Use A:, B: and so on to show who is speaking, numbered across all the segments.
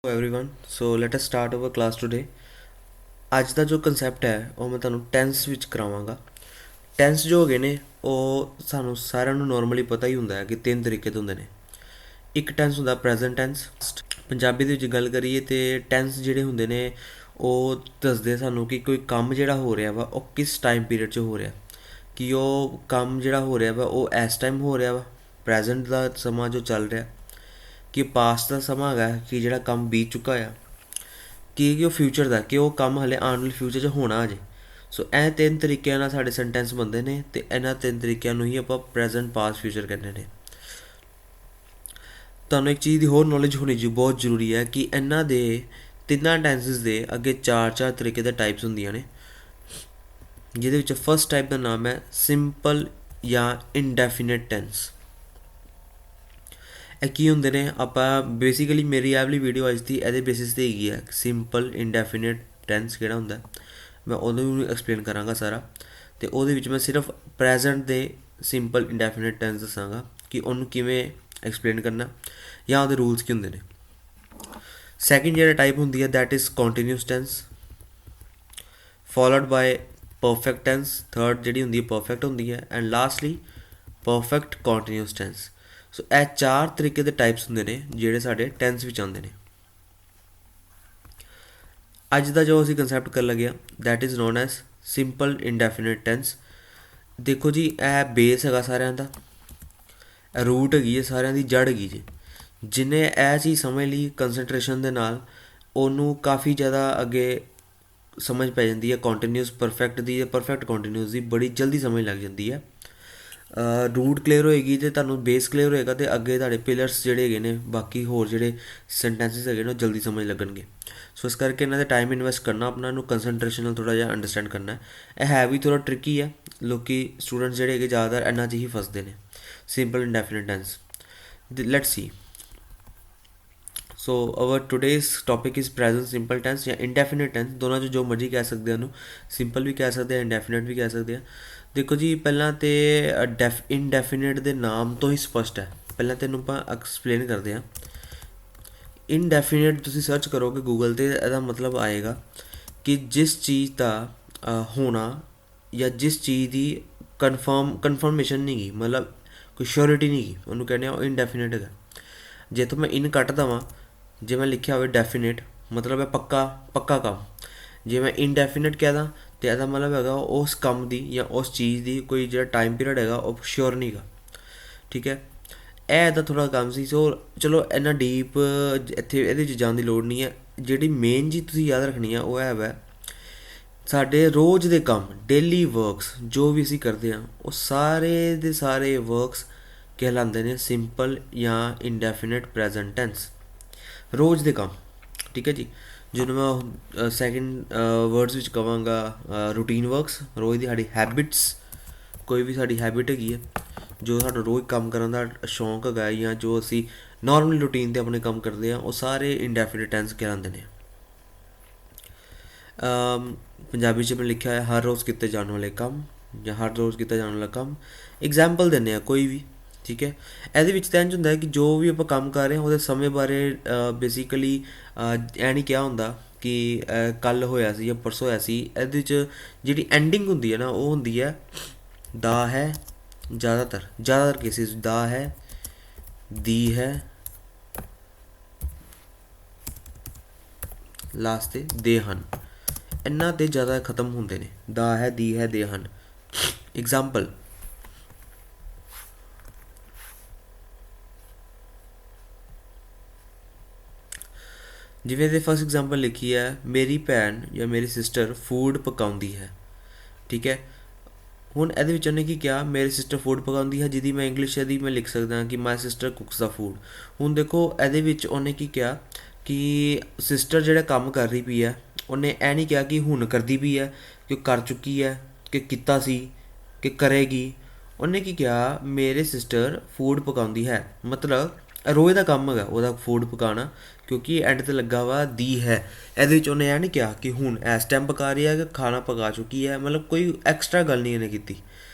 A: Hello everyone, so let us start our class today. ਅੱਜ ਦਾ ਜੋ concept ਹੈ ਉਹ ਮੈਂ ਤੁਹਾਨੂੰ ਟੈਂਸ ਵਿੱਚ ਕਰਾਵਾਂਗਾ। ਟੈਂਸ ਜੋ ਹੈਗੇ ਨੇ ਉਹ ਸਾਨੂੰ ਸਾਰਿਆਂ ਨੂੰ ਨਾਰਮਲੀ ਪਤਾ ਹੀ ਹੁੰਦਾ ਹੈ ਕਿ ਤਿੰਨ ਤਰੀਕੇ ਦੇ ਹੁੰਦੇ ਨੇ। ਇੱਕ ਟੈਂਸ ਹੁੰਦਾ ਪ੍ਰੈਜ਼ੈਂਟ ਟੈਂਸ। ਪੰਜਾਬੀ ਦੇ ਵਿੱਚ ਗੱਲ ਕਰੀਏ ਤੇ ਟੈਂਸ ਜਿਹੜੇ ਹੁੰਦੇ ਨੇ ਉਹ ਦੱਸਦੇ ਸਾਨੂੰ ਕਿ ਕੋਈ ਕੰਮ ਜਿਹੜਾ ਹੋ ਰਿਹਾ ਵਾ ਉਹ ਕਿਸ ਟਾਈਮ ਪੀਰੀਅਡ 'ਚ ਹੋ ਰਿਹਾ, ਕਿ ਉਹ ਕੰਮ ਜਿਹੜਾ ਹੋ ਰਿਹਾ ਵਾ ਉਹ ਇਸ ਟਾਈਮ ਹੋ ਰਿਹਾ ਵਾ, ਪ੍ਰੈਜ਼ੈਂਟ ਦਾ ਸਮਾਂ ਜੋ ਚੱਲ ਰਿਹਾ, ਕਿ ਪਾਸਟ ਦਾ ਸਮਾਂ ਹੈਗਾ ਕਿ ਜਿਹੜਾ ਕੰਮ ਬੀਤ ਚੁੱਕਾ ਆ, ਕਿ ਉਹ ਫਿਊਚਰ ਦਾ ਕਿ ਉਹ ਕੰਮ ਹਲੇ ਆਉਣ ਵਾਲੇ ਫਿਊਚਰ 'ਚ ਹੋਣਾ ਅਜੇ। ਸੋ ਇਹ ਤਿੰਨ ਤਰੀਕਿਆਂ ਨਾਲ ਸਾਡੇ ਸੈਂਟੈਂਸ ਬਣਦੇ ਨੇ ਅਤੇ ਇਹਨਾਂ ਤਿੰਨ ਤਰੀਕਿਆਂ ਨੂੰ ਹੀ ਆਪਾਂ ਪ੍ਰੈਜ਼ੈਂਟ ਪਾਸਟ ਫਿਊਚਰ ਕਹਿੰਦੇ ਨੇ। ਤੁਹਾਨੂੰ ਇੱਕ ਚੀਜ਼ ਦੀ ਹੋਰ ਨੌਲੇਜ ਹੋਣੀ ਜੀ ਬਹੁਤ ਜ਼ਰੂਰੀ ਹੈ ਕਿ ਇਹਨਾਂ ਦੇ ਤਿੰਨਾਂ ਟੈਂਸਿਸ ਦੇ ਅੱਗੇ ਚਾਰ ਤਰੀਕੇ ਦੇ ਟਾਈਪਸ ਹੁੰਦੀਆਂ ਨੇ, ਜਿਹਦੇ ਵਿੱਚ ਫਸਟ ਟਾਈਪ ਦਾ ਨਾਮ ਹੈ ਸਿੰਪਲ ਜਾਂ ਇਨਡੈਫੀਨਿਟ ਟੈਂਸ। ਇਹ ਕੀ ਹੁੰਦੇ ਨੇ ਆਪਾਂ ਬੇਸਿਕਲੀ ਮੇਰੀ ਇਹ ਵਾਲੀ ਵੀਡੀਓ ਅੱਜ ਦੀ ਇਹਦੇ ਬੇਸਿਸ 'ਤੇ ਹੈਗੀ ਹੈ। ਸਿੰਪਲ ਇਨਡੈਫੀਨਿਟ ਟੈਂਸ ਕਿਹੜਾ ਹੁੰਦਾ ਮੈਂ ਉਹਨੂੰ ਐਕਸਪਲੇਨ ਕਰਾਂਗਾ ਸਾਰਾ, ਅਤੇ ਉਹਦੇ ਵਿੱਚ ਮੈਂ ਸਿਰਫ ਪ੍ਰੈਜ਼ੈਂਟ ਦੇ ਸਿੰਪਲ ਇਨਡੈਫੀਨਿਟ ਟੈਂਸ ਦੱਸਾਂਗਾ ਕਿ ਉਹਨੂੰ ਕਿਵੇਂ ਐਕਸਪਲੇਨ ਕਰਨਾ ਜਾਂ ਉਹਦੇ ਰੂਲਸ ਕੀ ਹੁੰਦੇ ਨੇ। ਸੈਕਿੰਡ ਜਿਹੜਾ ਟਾਈਪ ਹੁੰਦੀ ਹੈ that is continuous tense, followed by perfect tense. Third ਜਿਹੜੀ ਹੁੰਦੀ ਹੈ ਪਰਫੈਕਟ ਹੁੰਦੀ ਹੈ, and lastly perfect continuous tense. So ਇਹ ਚਾਰ ਤਰੀਕੇ ਦੇ ਟਾਈਪਸ ਹੁੰਦੇ ਨੇ ਜਿਹੜੇ ਸਾਡੇ ਟੈਂਸ ਵਿੱਚ ਆਉਂਦੇ ਨੇ। ਅੱਜ ਦਾ ਜੋ ਅਸੀਂ ਕੰਸੈਪਟ ਕਰਨ ਲੱਗਿਆ that is known as simple indefinite tense. ਦੇਖੋ ਜੀ ਇਹ ਬੇਸ ਹੈਗਾ ਸਾਰਿਆਂ ਦਾ, ਇਹ ਰੂਟ ਹੈਗੀ ਹੈ ਸਾਰਿਆਂ ਦੀ, ਜੜ ਹੈਗੀ ਜੀ। ਜਿਹਨੇ ਇਹ ਚੀਜ਼ ਸਮਝ ਲਈ ਕੰਸਨਟਰੇਸ਼ਨ ਦੇ ਨਾਲ ਉਹਨੂੰ ਕਾਫੀ ਜ਼ਿਆਦਾ ਅੱਗੇ ਸਮਝ ਪੈ ਜਾਂਦੀ ਹੈ ਕੰਟੀਨਿਊਸ ਪਰਫੈਕਟ ਦੀ, ਪਰਫੈਕਟ ਕੰਟੀਨਿਊਸ ਦੀ ਬੜੀ ਜਲਦੀ ਸਮਝ ਲੱਗ ਜਾਂਦੀ ਹੈ। ਰੂਟ ਕਲੀਅਰ ਹੋਏਗੀ ਅਤੇ ਤੁਹਾਨੂੰ ਬੇਸ ਕਲੀਅਰ ਹੋਏਗਾ ਅਤੇ ਅੱਗੇ ਤੁਹਾਡੇ ਪਿਲਰਸ ਜਿਹੜੇ ਹੈਗੇ ਨੇ ਬਾਕੀ ਹੋਰ ਜਿਹੜੇ ਸੈਂਟੈਂਸਿਸ ਹੈਗੇ ਨੇ ਉਹ ਜਲਦੀ ਸਮਝ ਲੱਗਣਗੇ। ਸੋ ਇਸ ਕਰਕੇ ਇਹਨਾਂ ਦਾ ਟਾਈਮ ਇਨਵੈਸਟ ਕਰਨਾ, ਆਪਣਾ ਇਹਨੂੰ ਕੰਸਨਟਰੇਸ਼ਨ ਨਾਲ ਥੋੜ੍ਹਾ ਜਿਹਾ ਅੰਡਰਸਟੈਂਡ ਕਰਨਾ। ਇਹ ਹੈ ਵੀ ਥੋੜ੍ਹਾ ਟ੍ਰਿਕੀ ਹੈ, ਲੋਕੀ ਸਟੂਡੈਂਟਸ ਜਿਹੜੇ ਹੈਗੇ ਜ਼ਿਆਦਾਤਰ ਇਹਨਾਂ 'ਚ ਹੀ ਫਸਦੇ ਨੇ। Simple indefinite tense, let's see. So our today's topic is present simple tense ਜਾਂ ਇੰਡੈਫੀਨਿਟ ਟੈਂਸ, ਦੋਨਾਂ 'ਚ ਜੋ ਮਰਜ਼ੀ ਕਹਿ ਸਕਦੇ ਉਹਨੂੰ, ਸਿੰਪਲ ਵੀ ਕਹਿ ਸਕਦੇ ਆ ਇੰਡੈਫੀਨਿਟ ਵੀ ਕਹਿ ਸਕਦੇ ਆ। ਦੇਖੋ ਜੀ ਪਹਿਲਾਂ ਤਾਂ ਇਨਡੈਫੀਨਿਟ ਦੇ ਨਾਮ ਤੋਂ ਹੀ ਸਪਸ਼ਟ ਹੈ, ਪਹਿਲਾਂ ਤੈਨੂੰ ਆਪਾਂ ਐਕਸਪਲੇਨ ਕਰਦੇ ਹਾਂ। ਇਨਡੈਫੀਨਿਟ ਤੁਸੀਂ ਸਰਚ ਕਰੋਗੇ ਗੂਗਲ 'ਤੇ, ਇਹਦਾ ਮਤਲਬ ਆਏਗਾ ਕਿ ਜਿਸ ਚੀਜ਼ ਦਾ ਹੋਣਾ ਜਾਂ ਜਿਸ ਚੀਜ਼ ਦੀ ਕਨਫਰਮੇਸ਼ਨ ਨਹੀਂ ਗਈ, ਮਤਲਬ ਕੋਈ ਸ਼ੋਰਿਟੀ ਨਹੀਂ ਗਈ, ਉਹਨੂੰ ਕਹਿੰਦੇ ਆ ਉਹ ਇਨਡੈਫੀਨਿਟ ਹੈਗਾ। ਜੇ ਤੋਂ ਮੈਂ ਇਨ ਕੱਟ ਦੇਵਾਂ, ਜੇ ਮੈਂ ਲਿਖਿਆ ਹੋਵੇ ਡੈਫੀਨਿਟ ਮਤਲਬ ਹੈ ਪੱਕਾ ਕੰਮ। ਜੇ ਮੈਂ ਇਨਡੈਫੀਨਿਟ ਕਹਿ ਦਾਂ ਅਤੇ ਇਹਦਾ ਮਤਲਬ ਹੈਗਾ ਉਸ ਕੰਮ ਦੀ ਜਾਂ ਉਸ ਚੀਜ਼ ਦੀ ਕੋਈ ਜਿਹੜਾ ਟਾਈਮ ਪੀਰੀਅਡ ਹੈਗਾ ਉਹ ਸ਼ੋਰ ਨਹੀਂ ਗਾ। ਠੀਕ ਹੈ, ਇਹ ਇਹਦਾ ਥੋੜ੍ਹਾ ਕੰਮ ਸੀ। ਸੋ ਚਲੋ ਇੰਨਾ ਡੀਪ ਇੱਥੇ ਇਹਦੇ 'ਚ ਜਾਣ ਦੀ ਲੋੜ ਨਹੀਂ ਹੈ। ਜਿਹੜੀ ਮੇਨ ਚੀਜ਼ ਤੁਸੀਂ ਯਾਦ ਰੱਖਣੀ ਆ ਉਹ ਹੈ ਵੈ ਸਾਡੇ ਰੋਜ਼ ਦੇ ਕੰਮ, ਡੇਲੀ ਵਰਕਸ ਜੋ ਵੀ ਅਸੀਂ ਕਰਦੇ ਹਾਂ ਉਹ ਸਾਰੇ ਦੇ ਸਾਰੇ ਵਰਕਸ ਕਹਿਲਾਉਂਦੇ ਨੇ ਸਿੰਪਲ ਜਾਂ ਇਨਡੈਫੀਨਿਟ ਪ੍ਰੈਜ਼ੈਂਟ ਟੈਂਸ। ਰੋਜ਼ ਦੇ ਕੰਮ, ਠੀਕ ਹੈ ਜੀ। ਜਿਹਨੂੰ ਮੈਂ ਸੈਕਿੰਡ ਵਰਡਸ ਵਿੱਚ ਕਹਾਂਗਾ ਰੂਟੀਨ ਵਰਕਸ, ਰੋਜ਼ ਦੀ ਸਾਡੀ ਹੈਬਿਟਸ, ਕੋਈ ਵੀ ਸਾਡੀ ਹੈਬਿਟ ਹੈਗੀ ਹੈ ਜੋ ਸਾਨੂੰ ਰੋਜ਼ ਕੰਮ ਕਰਨ ਦਾ ਸ਼ੌਂਕ ਹੈਗਾ ਜਾਂ ਜੋ ਅਸੀਂ ਨੋਰਮਲ ਰੂਟੀਨ 'ਤੇ ਆਪਣੇ ਕੰਮ ਕਰਦੇ ਹਾਂ, ਉਹ ਸਾਰੇ ਇਨਡੈਫੀਨਿਟ ਟੈਂਸ ਕਹਿਲਾਉਂਦੇ ਨੇ। ਪੰਜਾਬੀ 'ਚ ਮੈਂ ਲਿਖਿਆ ਹੈ ਹਰ ਰੋਜ਼ ਕੀਤੇ ਜਾਣ ਵਾਲੇ ਕੰਮ ਜਾਂ ਹਰ ਰੋਜ਼ ਕੀਤਾ ਜਾਣ ਵਾਲਾ ਕੰਮ। ਐਗਜ਼ਾਮਪਲ ਦਿੰਦੇ ਹਾਂ ਕੋਈ ਵੀ, ਠੀਕ ਹੈ। ਇਹਦੇ ਵਿੱਚ ਤਾਂ ਇੰਝ ਹੁੰਦਾ ਹੈ ਕਿ ਜੋ ਵੀ ਆਪਾਂ ਕੰਮ ਕਰ ਰਹੇ ਹਾਂ ਉਹਦੇ ਸਮੇਂ ਬਾਰੇ ਬੇਸਿਕਲੀ ਇਹ ਨਹੀਂ ਕਿਹਾ ਹੁੰਦਾ ਕਿ ਕੱਲ੍ਹ ਹੋਇਆ ਸੀ ਜਾਂ ਪਰਸੋਂ ਹੋਇਆ ਸੀ। ਇਹਦੇ 'ਚ ਜਿਹੜੀ ਐਂਡਿੰਗ ਹੁੰਦੀ ਹੈ ਨਾ ਉਹ ਹੁੰਦੀ ਹੈ ਦਾ ਹੈ, ਜ਼ਿਆਦਾਤਰ ਕੇਸਿਸ ਦਾ ਹੈ, ਦੀ ਹੈ, ਲਾਸਟ 'ਤੇ ਦੇ ਹਨ। ਇਹਨਾਂ 'ਤੇ ਜ਼ਿਆਦਾ ਖ਼ਤਮ ਹੁੰਦੇ ਨੇ, ਦਾ ਹੈ, ਦੀ ਹੈ, ਦੇ ਹਨ। ਐਗਜ਼ਾਮਪਲ, ਜਿਵੇਂ ਦੇ ਫਸਟ ਐਗਜ਼ਾਮਪਲ ਲਿਖੀ ਹੈ ਮੇਰੀ ਭੈਣ ਜਾਂ ਮੇਰੀ ਸਿਸਟਰ ਫੂਡ ਪਕਾਉਂਦੀ ਹੈ, ਠੀਕ ਹੈ। ਹੁਣ ਇਹਦੇ ਵਿੱਚ ਉਹਨੇ ਕੀ ਕਿਹਾ, ਮੇਰੀ ਸਿਸਟਰ ਫੂਡ ਪਕਾਉਂਦੀ ਹੈ, ਜਿਹਦੀ ਮੈਂ ਇੰਗਲਿਸ਼ ਇਹਦੀ ਮੈਂ ਲਿਖ ਸਕਦਾ ਕਿ ਮਾਈ ਸਿਸਟਰ ਕੁਕਸ ਦਾ ਫੂਡ। ਹੁਣ ਦੇਖੋ ਇਹਦੇ ਵਿੱਚ ਉਹਨੇ ਕੀ ਕਿਹਾ ਕਿ ਸਿਸਟਰ ਜਿਹੜਾ ਕੰਮ ਕਰ ਰਹੀ ਪਈ ਹੈ, ਉਹਨੇ ਇਹ ਨਹੀਂ ਕਿਹਾ ਕਿ ਹੁਣ ਕਰਦੀ ਪਈ ਹੈ, ਕਿ ਉਹ ਕਰ ਚੁੱਕੀ ਹੈ, ਕਿ ਕੀਤਾ ਸੀ, ਕਿ ਕਰੇਗੀ। ਉਹਨੇ ਕੀ ਕਿਹਾ ਮੇਰੇ ਸਿਸਟਰ ਫੂਡ ਪਕਾਉਂਦੀ ਹੈ, ਮਤਲਬ ਰੋਜ਼ ਦਾ ਕੰਮ ਹੈਗਾ ਉਹਦਾ ਫੂਡ ਪਕਾਉਣਾ, ਕਿਉਂਕਿ ਐਂਡ 'ਤੇ ਲੱਗਾ ਵਾ ਦੀ ਹੈ। ਇਹਦੇ ਵਿੱਚ ਉਹਨੇ ਇਹ ਨਹੀਂ ਕਿਹਾ ਕਿ ਹੁਣ ਇਸ ਟਾਈਮ ਪਕਾ ਰਹੀ ਹੈ ਕਿ ਖਾਣਾ ਪਕਾ ਚੁੱਕੀ ਹੈ, ਮਤਲਬ ਕੋਈ ਐਕਸਟਰਾ ਗੱਲ ਨਹੀਂ ਇਹਨੇ ਕੀਤੀ।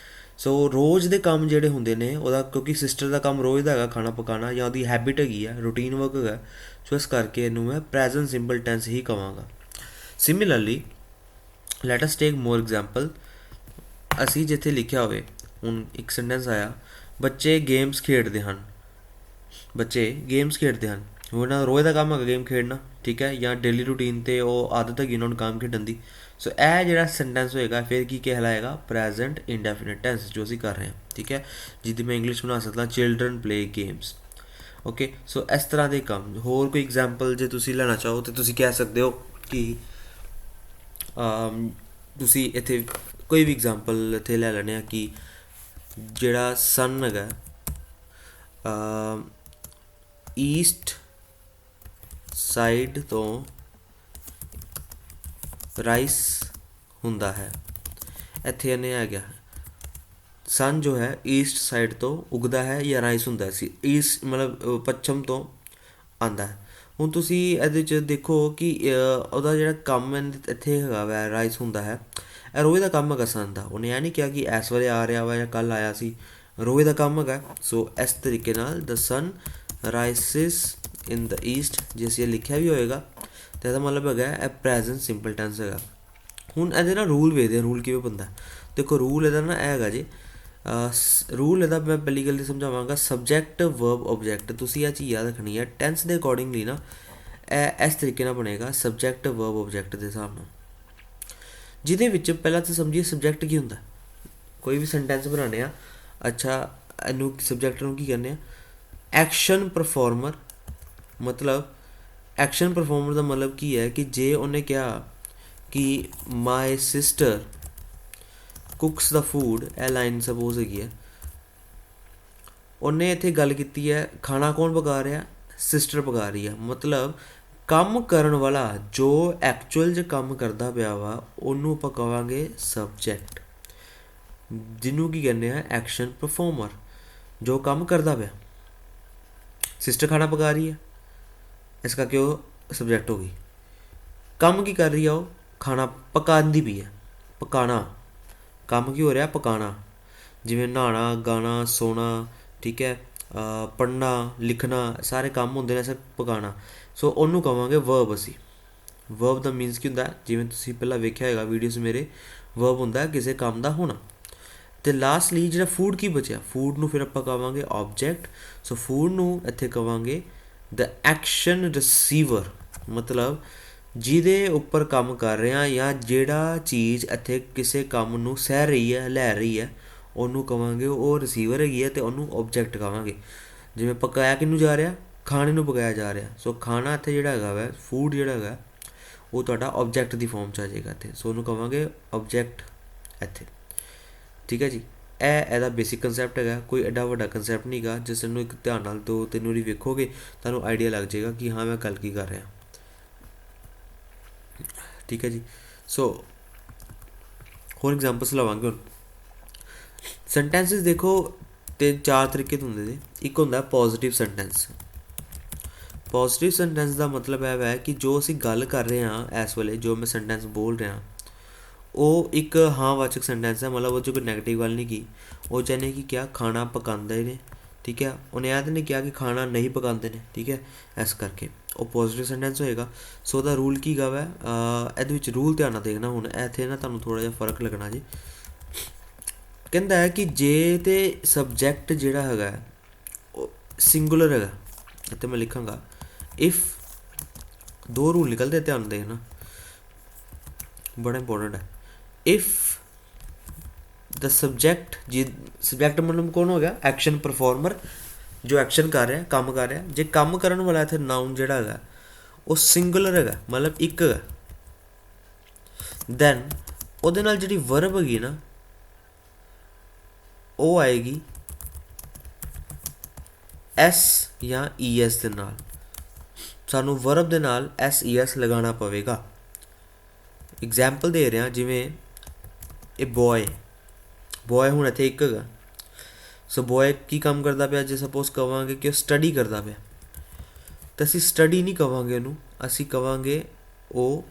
A: ਸੋ ਰੋਜ਼ ਦੇ ਕੰਮ ਜਿਹੜੇ ਹੁੰਦੇ ਨੇ ਉਹਦਾ, ਕਿਉਂਕਿ ਸਿਸਟਰ ਦਾ ਕੰਮ ਰੋਜ਼ ਦਾ ਹੈਗਾ ਖਾਣਾ ਪਕਾਉਣਾ ਜਾਂ ਉਹਦੀ ਹੈਬਿਟ ਹੈਗੀ ਆ, ਰੂਟੀਨ ਵਰਕ ਹੈਗਾ, ਸੋ ਇਸ ਕਰਕੇ ਇਹਨੂੰ ਮੈਂ ਪ੍ਰੈਜ਼ੈਂਟ ਸਿੰਪਲ ਟੈਂਸ ਹੀ ਕਹਾਂਗਾ। ਸਿਮਿਲਰਲੀ ਲੈਟ ਅਸ ਟੇਕ ਮੋਰ ਐਗਜ਼ਾਮਪਲ। ਅਸੀਂ ਜਿੱਥੇ ਲਿਖਿਆ ਹੋਵੇ, ਹੁਣ ਇੱਕ ਸੈਂਟੈਂਸ ਆਇਆ, ਬੱਚੇ ਗੇਮਸ ਖੇਡਦੇ ਹਨ। ਬੱਚੇ ਗੇਮਸ ਖੇਡਦੇ ਹਨ, ਉਹਨਾਂ ਦਾ ਰੋਜ਼ ਦਾ ਕੰਮ ਹੈਗਾ ਗੇਮ ਖੇਡਣਾ, ਠੀਕ ਹੈ, ਜਾਂ ਡੇਲੀ ਰੂਟੀਨ 'ਤੇ ਉਹ ਆਦਤ ਹੈਗੀ ਉਹਨਾਂ ਨੂੰ ਕੰਮ ਖੇਡਣ ਦੀ। ਸੋ ਇਹ ਜਿਹੜਾ ਸੈਂਟੈਂਸ ਹੋਏਗਾ ਫਿਰ ਕੀ ਕਹਿਲਾਏਗਾ, ਪ੍ਰੈਜ਼ੈਂਟ ਇੰਡੈਫੀਨਿਟ ਟੈਂਸ ਜੋ ਅਸੀਂ ਕਰ ਰਹੇ ਹਾਂ, ਠੀਕ ਹੈ, ਜਿਹਦੀ ਮੈਂ ਇੰਗਲਿਸ਼ ਬਣਾ ਸਕਦਾ ਚਿਲਡਰਨ ਪਲੇ ਗੇਮਸ। ਓਕੇ, ਸੋ ਇਸ ਤਰ੍ਹਾਂ ਦੇ ਕੰਮ। ਹੋਰ ਕੋਈ ਐਗਜ਼ਾਮਪਲ ਜੇ ਤੁਸੀਂ ਲੈਣਾ ਚਾਹੋ ਤਾਂ ਤੁਸੀਂ ਕਹਿ ਸਕਦੇ ਹੋ ਕਿ ਤੁਸੀਂ ਇੱਥੇ ਕੋਈ ਵੀ ਐਗਜ਼ਾਮਪਲ ਇੱਥੇ ਲੈ ਲੈਂਦੇ ਹਾਂ ਕਿ ਜਿਹੜਾ ਸਨ ਹੈਗਾ ਈਸਟ ਸਾਈਡ ਤੋਂ ਰਾਈਸ ਹੁੰਦਾ ਹੈ। ਇੱਥੇ ਇਹਨੇ ਆ ਗਿਆ ਸਨ ਜੋ ਹੈ ਈਸਟ ਸਾਈਡ ਤੋਂ ਉਗਦਾ ਹੈ ਜਾਂ ਰਾਈਸ ਹੁੰਦਾ ਸੀ, ਈਸਟ ਮਤਲਬ ਪੱਛਮ ਤੋਂ ਆਉਂਦਾ ਹੈ। ਹੁਣ ਤੁਸੀਂ ਇਹਦੇ 'ਚ ਦੇਖੋ ਕਿ ਉਹਦਾ ਜਿਹੜਾ ਕੰਮ ਇੱਥੇ ਹੈਗਾ ਵੈ ਰਾਈਸ ਹੁੰਦਾ ਹੈ, ਇਹ ਰੋਜ਼ ਦਾ ਕੰਮ ਹੈਗਾ ਸਨ ਦਾ। ਉਹਨੇ ਇਹ ਨਹੀਂ ਕਿਹਾ ਕਿ ਇਸ ਵੇਲੇ ਆ ਰਿਹਾ ਵਾ ਜਾਂ ਕੱਲ੍ਹ ਆਇਆ ਸੀ, ਰੋਜ਼ ਦਾ ਕੰਮ ਹੈਗਾ। ਸੋ ਇਸ ਤਰੀਕੇ ਨਾਲ ਦ ਸਨ ਰਾਈਸਿਸ ਇਨ ਦ ਈਸਟ ਜੇ ਅਸੀਂ ਇਹ ਲਿਖਿਆ ਵੀ ਹੋਏਗਾ ਤਾਂ ਇਹਦਾ ਮਤਲਬ ਹੈਗਾ ਇਹ ਪ੍ਰੈਜ਼ੈਂਟ ਸਿੰਪਲ ਟੈਂਸ ਹੈਗਾ। ਹੁਣ ਇਹਦੇ ਨਾਲ ਰੂਲ ਵੇਖਦੇ, ਰੂਲ ਕਿਵੇਂ ਬਣਦਾ। ਦੇਖੋ ਰੂਲ ਇਹਦਾ ਨਾ ਇਹ ਹੈਗਾ ਜੀ, ਰੂਲ ਇਹਦਾ ਮੈਂ ਪਹਿਲੀ ਗੱਲ ਸਮਝਾਵਾਂਗਾ, ਸਬਜੈਕਟ ਵਰਬ ਓਬਜੈਕਟ। ਤੁਸੀਂ ਇਹ ਚੀਜ਼ ਯਾਦ ਰੱਖਣੀ ਹੈ ਟੈਂਸ ਦੇ ਅਕੋਰਡਿੰਗਲੀ ਨਾ, ਇਹ ਇਸ ਤਰੀਕੇ ਨਾਲ ਬਣੇਗਾ ਸਬਜੈਕਟ ਵਰਬ ਓਬਜੈਕਟ ਦੇ ਹਿਸਾਬ ਨਾਲ, ਜਿਹਦੇ ਵਿੱਚ ਪਹਿਲਾਂ ਤਾਂ ਸਮਝੀਏ ਸਬਜੈਕਟ ਕੀ ਹੁੰਦਾ। ਕੋਈ ਵੀ ਸੈਂਟੈਂਸ ਬਣਾਉਂਦੇ ਆ, ਅੱਛਾ ਇਹਨੂੰ ਸਬਜੈਕਟ ਨੂੰ ਕੀ ਕਹਿੰਦੇ ਆ, ਐਕਸ਼ਨ ਪਰਫੋਰਮਰ। ਮਤਲਬ ਐਕਸ਼ਨ ਪਰਫੋਰਮਰ ਦਾ ਮਤਲਬ ਕੀ ਹੈ ਕਿ ਜੇ ਉਹਨੇ ਕਿਹਾ ਕਿ ਮਾਈ ਸਿਸਟਰ ਕੁਕਸ ਦਾ ਫੂਡ, ਇਹ ਲਾਈਨ ਸਪੋਜ਼ ਹੈਗੀ ਹੈ, ਉਹਨੇ ਇੱਥੇ ਗੱਲ ਕੀਤੀ ਹੈ ਖਾਣਾ ਕੌਣ ਪਕਾ ਰਿਹਾ, ਸਿਸਟਰ ਪਕਾ ਰਹੀ ਆ। ਮਤਲਬ ਕੰਮ ਕਰਨ ਵਾਲਾ ਜੋ ਐਕਚੁਅਲ 'ਚ ਕੰਮ ਕਰਦਾ ਪਿਆ ਵਾ ਉਹਨੂੰ ਆਪਾਂ ਕਹਾਂਗੇ ਸਬਜੈਕਟ, ਜਿਹਨੂੰ ਕੀ ਕਹਿੰਦੇ ਆ ਐਕਸ਼ਨ ਪਰਫੋਰਮਰ, ਜੋ ਕੰਮ ਕਰਦਾ ਪਿਆ। ਸਿਸਟਰ ਖਾਣਾ ਪਕਾ ਰਹੀ ਹੈ, ਇਸ ਕਰਕੇ ਉਹ ਸਬਜੈਕਟ ਹੋ ਗਈ। ਕੰਮ ਕੀ ਕਰ ਰਹੀ ਆ, ਉਹ ਖਾਣਾ ਪਕਾਉਂਦੀ ਪਈ ਹੈ, ਪਕਾਣਾ। ਕੰਮ ਕੀ ਹੋ ਰਿਹਾ, ਪਕਾਣਾ। ਜਿਵੇਂ ਨਹਾਉਣਾ, ਗਾਣਾ, ਸੋਣਾ, ਠੀਕ ਹੈ, ਪੜ੍ਹਨਾ, ਲਿਖਣਾ, ਸਾਰੇ ਕੰਮ ਹੁੰਦੇ ਨੇ, ਸਰ ਪਕਾਣਾ। ਸੋ ਉਹਨੂੰ ਕਹਾਂਗੇ ਵਰਬ ਅਸੀਂ। ਵਰਬ ਦਾ ਮੀਨਸ ਕੀ ਹੁੰਦਾ, ਜਿਵੇਂ ਤੁਸੀਂ ਪਹਿਲਾਂ ਵੇਖਿਆ ਹੋਏਗਾ ਵੀਡੀਓਜ਼ ਮੇਰੇ, ਵਰਬ ਹੁੰਦਾ ਕਿਸੇ ਕੰਮ ਦਾ ਹੋਣਾ। ਅਤੇ ਲਾਸਟਲੀ ਜਿਹੜਾ ਫੂਡ ਕੀ ਬਚਿਆ, ਫੂਡ ਨੂੰ ਫਿਰ ਆਪਾਂ ਕਹਾਂਗੇ ਆਬਜੈਕਟ। ਸੋ ਫੂਡ ਨੂੰ ਇੱਥੇ ਕਹਾਂਗੇ ਦ ਐਕਸ਼ਨ ਰਿਸੀਵਰ, ਮਤਲਬ ਜਿਹਦੇ ਉੱਪਰ ਕੰਮ ਕਰ ਰਿਹਾ ਜਾਂ ਜਿਹੜਾ ਚੀਜ਼ ਇੱਥੇ ਕਿਸੇ ਕੰਮ ਨੂੰ ਸਹਿ ਰਹੀ ਹੈ, ਲੈ ਰਹੀ ਹੈ, ਉਹਨੂੰ ਕਹਾਂਗੇ ਉਹ ਰਿਸੀਵਰ ਹੈਗੀ ਹੈ ਅਤੇ ਉਹਨੂੰ ਆਬਜੈਕਟ ਕਹਾਂਗੇ। ਜਿਵੇਂ ਪਕਾਇਆ ਕਿਹਨੂੰ ਜਾ ਰਿਹਾ, ਖਾਣੇ ਨੂੰ ਪਕਾਇਆ ਜਾ ਰਿਹਾ। ਸੋ ਖਾਣਾ ਇੱਥੇ ਜਿਹੜਾ ਹੈਗਾ ਵੈ, ਫੂਡ ਜਿਹੜਾ ਹੈਗਾ ਉਹ ਤੁਹਾਡਾ ਆਬਜੈਕਟ ਦੀ ਫੋਰਮ 'ਚ ਆ ਜਾਏਗਾ ਇੱਥੇ। ਸੋ ਉਹਨੂੰ ਕਹਾਂਗੇ ਆਬਜੈਕਟ ਇੱਥੇ, ਠੀਕ ਹੈ ਜੀ। ਇਹਦਾ ਬੇਸਿਕ ਕੰਸੈਪਟ ਹੈਗਾ, ਕੋਈ ਐਡਾ ਵੱਡਾ ਕੰਸੈਪਟ ਨਹੀਂ ਹੈਗਾ। ਜਿਸ ਨੂੰ ਇੱਕ ਧਿਆਨ ਨਾਲ 2-3 ਵਾਰੀ ਵੇਖੋਗੇ ਤੁਹਾਨੂੰ ਆਈਡੀਆ ਲੱਗ ਜਾਏਗਾ ਕਿ ਹਾਂ ਮੈਂ ਗੱਲ ਕੀ ਕਰ ਰਿਹਾ, ਠੀਕ ਹੈ ਜੀ। ਸੋ ਹੋਰ ਐਗਜ਼ਾਮਪਲਸ ਲਵਾਂਗੇ ਹੁਣ। ਸੈਂਟੈਂਸਿਸ ਦੇਖੋ 3-4 ਤਰੀਕੇ ਤੋਂ ਹੁੰਦੇ ਨੇ। ਇੱਕ ਹੁੰਦਾ ਪੋਜ਼ੀਟਿਵ ਸੈਂਟੈਂਸ। ਪੋਜ਼ੀਟਿਵ ਸੈਂਟੈਂਸ ਦਾ ਮਤਲਬ ਇਹ ਹੈ ਕਿ ਜੋ ਅਸੀਂ ਗੱਲ ਕਰ ਰਹੇ ਹਾਂ ਇਸ ਵੇਲੇ, ਜੋ ਮੈਂ ਸੈਂਟੈਂਸ ਬੋਲ ਰਿਹਾ ਉਹ ਇੱਕ ਹਾਂ ਵਾਚਕ ਸੈਂਟੈਂਸ ਹੈ। ਮਤਲਬ ਉਹ 'ਚ ਕੋਈ ਨੈਗੇਟਿਵ ਗੱਲ ਨਹੀਂ ਕੀ, ਉਹ ਚਾਹਨੇ ਕਿ ਕਿਆ ਖਾਣਾ ਪਕਾਉਂਦੇ ਨੇ, ਠੀਕ ਹੈ, ਉਹਨੇ ਇਹ ਤਾਂ ਨਹੀਂ ਕਿਹਾ ਕਿ ਖਾਣਾ ਨਹੀਂ ਪਕਾਉਂਦੇ ਨੇ, ਠੀਕ ਹੈ, ਇਸ ਕਰਕੇ ਉਹ ਪੋਜ਼ੀਟਿਵ ਸੈਂਟੈਂਸ ਹੋਏਗਾ। ਸੋ ਉਹਦਾ ਰੂਲ ਕੀ ਗਾ ਵੈ, ਇਹਦੇ ਵਿੱਚ ਰੂਲ ਧਿਆਨ ਨਾਲ ਦੇਖਣਾ। ਹੁਣ ਇੱਥੇ ਨਾ ਤੁਹਾਨੂੰ ਥੋੜ੍ਹਾ ਜਿਹਾ ਫਰਕ ਲੱਗਣਾ ਜੀ। ਕਹਿੰਦਾ ਹੈ ਕਿ ਜੇ ਤੇ ਸਬਜੈਕਟ ਜਿਹੜਾ ਹੈਗਾ ਉਹ ਸਿੰਗੂਲਰ ਹੈਗਾ, ਇੱਥੇ ਮੈਂ ਲਿਖਾਂਗਾ ਇਫ, 2 ਰੂਲ ਨਿਕਲਦੇ, ਧਿਆਨ ਦੇਖਣਾ, ਬੜਾ ਇੰਪੋਰਟੈਂਟ ਹੈ। ਇਫ ਦ ਸਬਜੈਕਟ, ਜੀ ਸਬਜੈਕਟ ਮਤਲਬ ਕੌਣ ਹੋ ਗਿਆ, ਐਕਸ਼ਨ ਪਰਫੋਰਮਰ, ਜੋ ਐਕਸ਼ਨ ਕਰ ਰਿਹਾ, ਕੰਮ ਕਰ ਰਿਹਾ। ਜੇ ਕੰਮ ਕਰਨ ਵਾਲਾ ਇੱਥੇ ਨਾਊਨ ਜਿਹੜਾ ਹੈਗਾ ਉਹ ਸਿੰਗੂਲਰ ਹੈਗਾ, ਮਤਲਬ ਇੱਕ ਹੈਗਾ, ਦੈਨ ਉਹਦੇ ਨਾਲ ਜਿਹੜੀ ਵਰਬ ਹੈਗੀ ਨਾ ਉਹ ਆਏਗੀ ਐਸ ਜਾਂ ਈ ਐਸ ਦੇ ਨਾਲ। ਸਾਨੂੰ ਵਰਬ ਦੇ ਨਾਲ ਐਸ ਈ ਐਸ ਲਗਾਉਣਾ ਪਵੇਗਾ। ਐਗਜ਼ਾਮਪਲ ਦੇ ਰਿਹਾ, ਜਿਵੇਂ ਇਹ ਬੋਏ ਹੁਣ ਇੱਥੇ ਇੱਕ ਹੈਗਾ। ਸੋ ਬੋਏ ਕੀ ਕੰਮ ਕਰਦਾ ਪਿਆ, ਜੇ ਸਪੋਜ਼ ਕਹਾਂਗੇ ਕਿ ਉਹ ਸਟੱਡੀ ਕਰਦਾ ਪਿਆ ਤਾਂ ਅਸੀਂ ਸਟੱਡੀ ਨਹੀਂ ਕਹਾਂਗੇ ਉਹਨੂੰ, ਅਸੀਂ ਕਹਾਂਗੇ ਉਹ